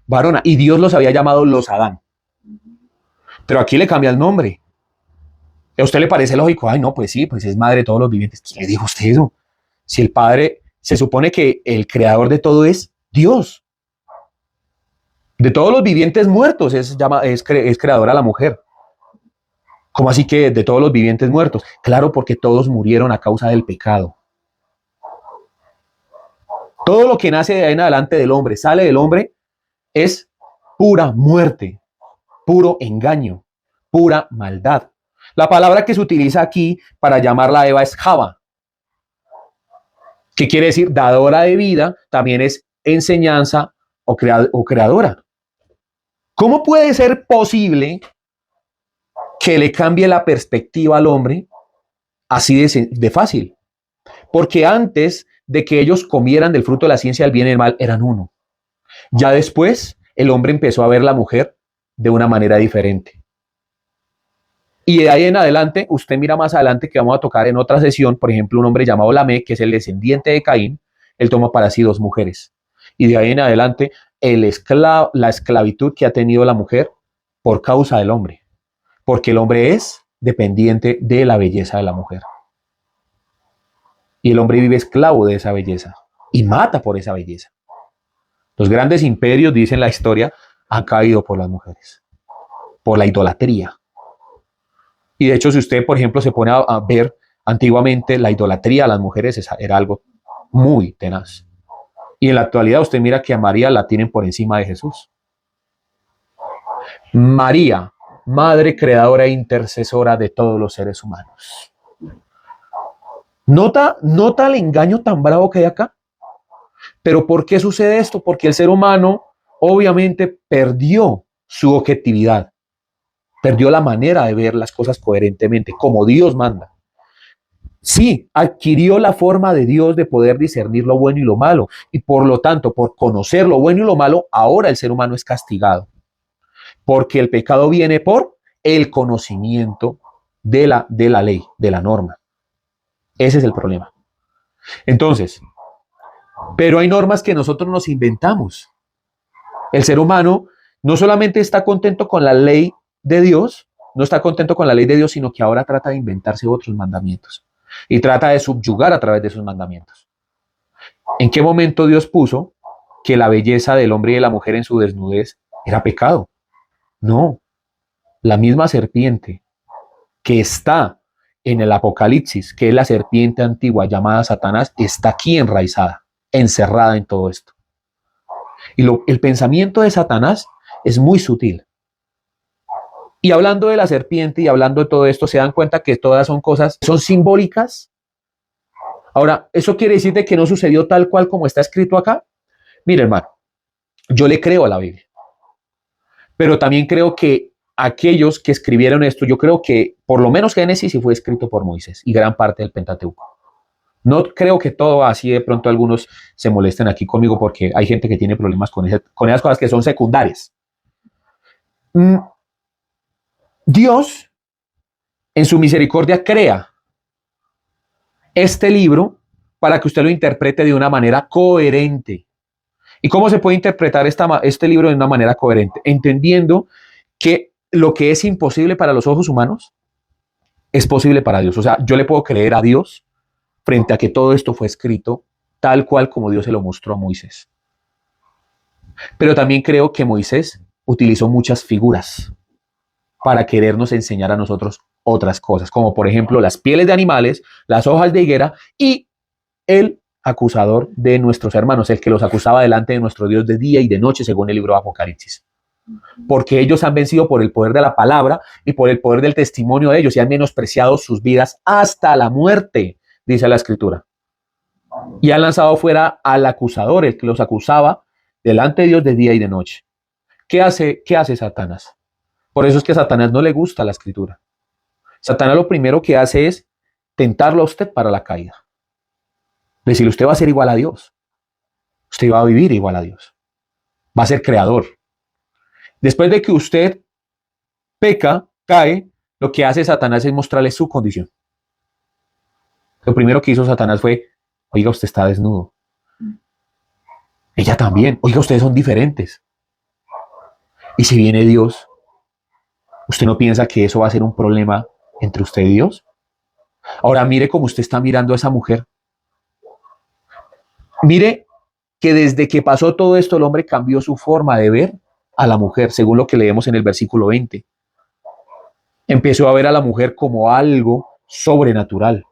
Varona. Y Dios los había llamado los Adán. Pero aquí le cambia el nombre. ¿A usted le parece lógico? Ay, no, pues sí, pues es madre de todos los vivientes. ¿Quién le dijo usted eso? Si el Padre, se supone que el creador de todo es Dios. De todos los vivientes muertos es creadora la mujer. ¿Cómo así que de todos los vivientes muertos? Claro, porque todos murieron a causa del pecado. Todo lo que nace de ahí en adelante del hombre, sale del hombre, es pura muerte, puro engaño, pura maldad. La palabra que se utiliza aquí para llamarla a Eva es Java, que quiere decir dadora de vida, también es enseñanza o creadora. ¿Cómo puede ser posible que le cambie la perspectiva al hombre así de fácil? Porque antes de que ellos comieran del fruto de la ciencia del bien y el mal, eran uno. Ya después, el hombre empezó a ver a la mujer de una manera diferente. Y de ahí en adelante, usted mira más adelante que vamos a tocar en otra sesión, por ejemplo, un hombre llamado Lamé, que es el descendiente de Caín, él toma para sí 2 mujeres. Y de ahí en adelante, la esclavitud que ha tenido la mujer por causa del hombre. Porque el hombre es dependiente de la belleza de la mujer. Y el hombre vive esclavo de esa belleza y mata por esa belleza. Los grandes imperios, dicen la historia, han caído por las mujeres, por la idolatría. Y de hecho, si usted, por ejemplo, se pone a ver antiguamente, la idolatría a las mujeres era algo muy tenaz. Y en la actualidad usted mira que a María la tienen por encima de Jesús. María, madre creadora e intercesora de todos los seres humanos. ¿Nota el engaño tan bravo que hay acá? ¿Pero por qué sucede esto? Porque el ser humano obviamente perdió su objetividad, perdió la manera de ver las cosas coherentemente, como Dios manda. Sí, adquirió la forma de Dios de poder discernir lo bueno y lo malo, y por lo tanto, por conocer lo bueno y lo malo, ahora el ser humano es castigado, porque el pecado viene por el conocimiento de la ley, de la norma. Ese es el problema. Entonces, pero hay normas que nosotros nos inventamos. El ser humano no solamente está contento con la ley de Dios, no está contento con la ley de Dios, sino que ahora trata de inventarse otros mandamientos y trata de subyugar a través de esos mandamientos. ¿En qué momento Dios puso que la belleza del hombre y de la mujer en su desnudez era pecado? No, la misma serpiente que está en el Apocalipsis, que es la serpiente antigua llamada Satanás, está aquí enraizada, encerrada en todo esto. Y el pensamiento de Satanás es muy sutil. Y hablando de la serpiente y hablando de todo esto, se dan cuenta que todas son cosas, son simbólicas. Ahora, ¿eso quiere decir de que no sucedió tal cual como está escrito acá? Mire, hermano, yo le creo a la Biblia. Pero también creo que aquellos que escribieron esto, yo creo que por lo menos Génesis sí fue escrito por Moisés y gran parte del Pentateuco. No creo que todo así de pronto algunos se molesten aquí conmigo porque hay gente que tiene problemas con esas cosas que son secundarias. Dios, en su misericordia, crea este libro para que usted lo interprete de una manera coherente. ¿Y cómo se puede interpretar este libro de una manera coherente? Entendiendo que lo que es imposible para los ojos humanos es posible para Dios. O sea, yo le puedo creer a Dios frente a que todo esto fue escrito tal cual como Dios se lo mostró a Moisés. Pero también creo que Moisés utilizó muchas figuras para querernos enseñar a nosotros otras cosas, como por ejemplo las pieles de animales, las hojas de higuera y el acusador de nuestros hermanos, el que los acusaba delante de nuestro Dios de día y de noche, según el libro de Apocalipsis. Porque ellos han vencido por el poder de la palabra y por el poder del testimonio de ellos y han menospreciado sus vidas hasta la muerte, dice la Escritura. Y han lanzado fuera al acusador, el que los acusaba delante de Dios de día y de noche. ¿Qué hace Satanás? Por eso es que a Satanás no le gusta la Escritura. Satanás lo primero que hace es tentarlo a usted para la caída. Decirle, usted va a ser igual a Dios. Usted va a vivir igual a Dios. Va a ser creador. Después de que usted peca, cae, lo que hace Satanás es mostrarle su condición. Lo primero que hizo Satanás fue, oiga, usted está desnudo. Ella también. Oiga, ustedes son diferentes. Y si viene Dios, ¿usted no piensa que eso va a ser un problema entre usted y Dios? Ahora mire cómo usted está mirando a esa mujer. Mire que desde que pasó todo esto, el hombre cambió su forma de ver a la mujer, según lo que leemos en el versículo 20. Empezó a ver a la mujer como algo sobrenatural,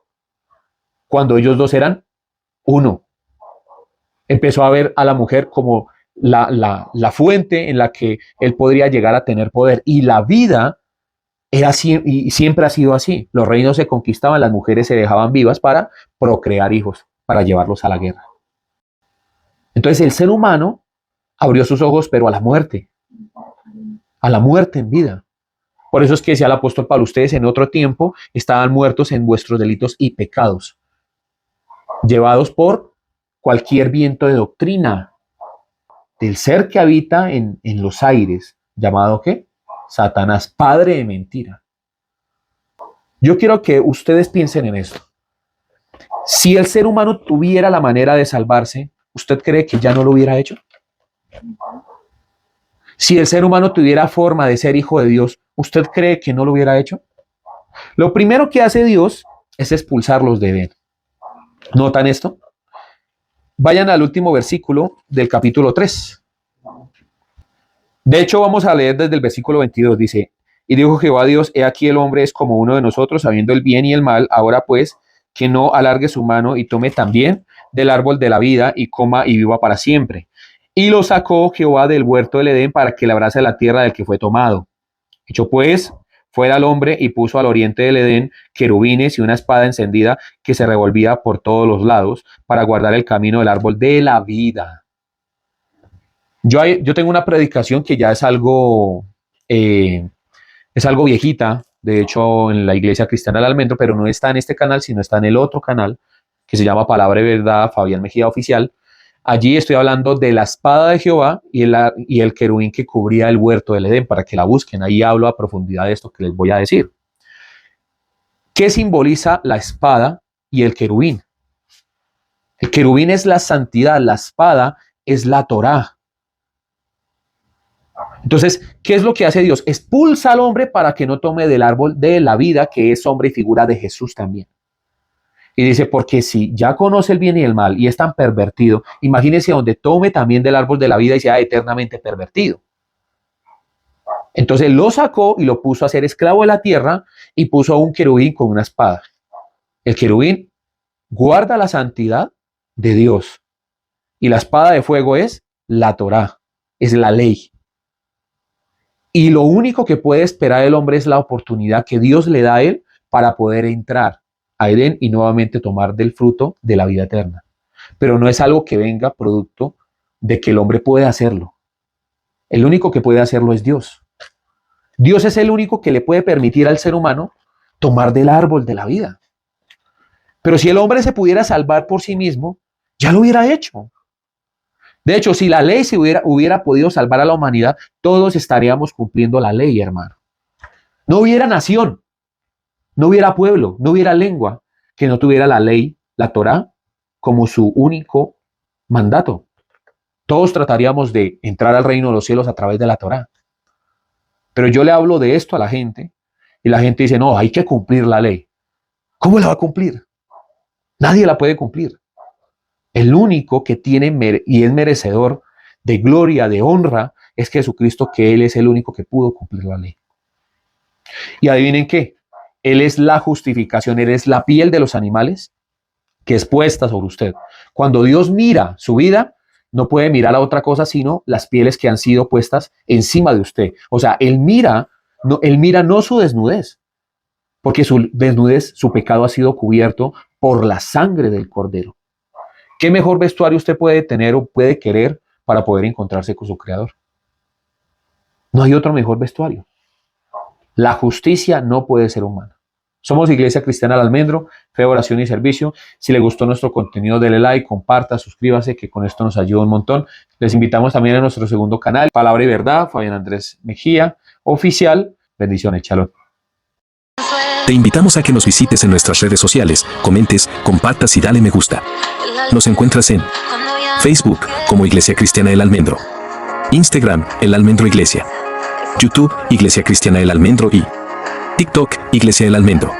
cuando ellos dos eran uno. Empezó a ver a la mujer como la fuente en la que él podría llegar a tener poder. Y la vida era así, y siempre ha sido así. Los reinos se conquistaban, las mujeres se dejaban vivas para procrear hijos, para llevarlos a la guerra. Entonces el ser humano abrió sus ojos, pero a la muerte en vida. Por eso es que decía el apóstol Pablo, ustedes en otro tiempo estaban muertos en vuestros delitos y pecados, llevados por cualquier viento de doctrina del ser que habita en los aires, llamado ¿qué? Satanás, padre de mentira. Yo quiero que ustedes piensen en esto. Si el ser humano tuviera la manera de salvarse, ¿usted cree que ya no lo hubiera hecho? Si el ser humano tuviera forma de ser hijo de Dios, ¿usted cree que no lo hubiera hecho? Lo primero que hace Dios es expulsarlos de Edén. ¿Notan esto? Vayan al último versículo del capítulo 3. De hecho, vamos a leer desde el versículo 22. Dice, y dijo Jehová Dios, he aquí el hombre es como uno de nosotros, sabiendo el bien y el mal. Ahora pues, que no alargue su mano y tome también del árbol de la vida y coma y viva para siempre. Y lo sacó Jehová del huerto del Edén para que labrase la tierra del que fue tomado. Hecho pues, fuera el hombre y puso al oriente del Edén querubines y una espada encendida que se revolvía por todos los lados para guardar el camino del árbol de la vida. Yo tengo una predicación que ya es algo viejita, de hecho en la Iglesia Cristiana del Almendro, pero no está en este canal, sino está en el otro canal que se llama Palabra de Verdad, Fabián Mejía Oficial. Allí estoy hablando de la espada de Jehová y el querubín que cubría el huerto del Edén, para que la busquen. Ahí hablo a profundidad de esto que les voy a decir. ¿Qué simboliza la espada y el querubín? El querubín es la santidad, la espada es la Torá. Entonces, ¿qué es lo que hace Dios? Expulsa al hombre para que no tome del árbol de la vida, que es hombre y figura de Jesús también. Y dice, porque si ya conoce el bien y el mal y es tan pervertido, imagínese donde tome también del árbol de la vida y sea eternamente pervertido. Entonces lo sacó y lo puso a ser esclavo de la tierra y puso a un querubín con una espada. El querubín guarda la santidad de Dios y la espada de fuego es la Torá, es la ley. Y lo único que puede esperar el hombre es la oportunidad que Dios le da a él para poder entrar a Edén y nuevamente tomar del fruto de la vida eterna. Pero no es algo que venga producto de que el hombre puede hacerlo. El único que puede hacerlo es Dios. Dios es el único que le puede permitir al ser humano tomar del árbol de la vida. Pero si el hombre se pudiera salvar por sí mismo, ya lo hubiera hecho. De hecho, si la ley se hubiera podido salvar a la humanidad, todos estaríamos cumpliendo la ley, hermano. No hubiera nación, no hubiera pueblo, no hubiera lengua que no tuviera la ley, la Torá, como su único mandato. Todos trataríamos de entrar al reino de los cielos a través de la Torá. Pero yo le hablo de esto a la gente y la gente dice, no, hay que cumplir la ley. ¿Cómo la va a cumplir? Nadie la puede cumplir. El único que tiene y es merecedor de gloria, de honra, es Jesucristo, que Él es el único que pudo cumplir la ley. Y adivinen qué, Él es la justificación, Él es la piel de los animales que es puesta sobre usted. Cuando Dios mira su vida, no puede mirar a otra cosa sino las pieles que han sido puestas encima de usted. O sea, Él mira no su desnudez, porque su desnudez, su pecado ha sido cubierto por la sangre del Cordero. ¿Qué mejor vestuario usted puede tener o puede querer para poder encontrarse con su Creador? No hay otro mejor vestuario. La justicia no puede ser humana. Somos Iglesia Cristiana El Almendro, Fe, Oración y Servicio. Si le gustó nuestro contenido, dele like, comparta, suscríbase, que con esto nos ayuda un montón. Les invitamos también a nuestro segundo canal, Palabra y Verdad, Fabián Andrés Mejía, oficial. Bendiciones, Shalom. Te invitamos a que nos visites en nuestras redes sociales, comentes, compartas y dale me gusta. Nos encuentras en Facebook como Iglesia Cristiana El Almendro, Instagram El Almendro Iglesia, YouTube Iglesia Cristiana El Almendro y TikTok Iglesia El Almendro.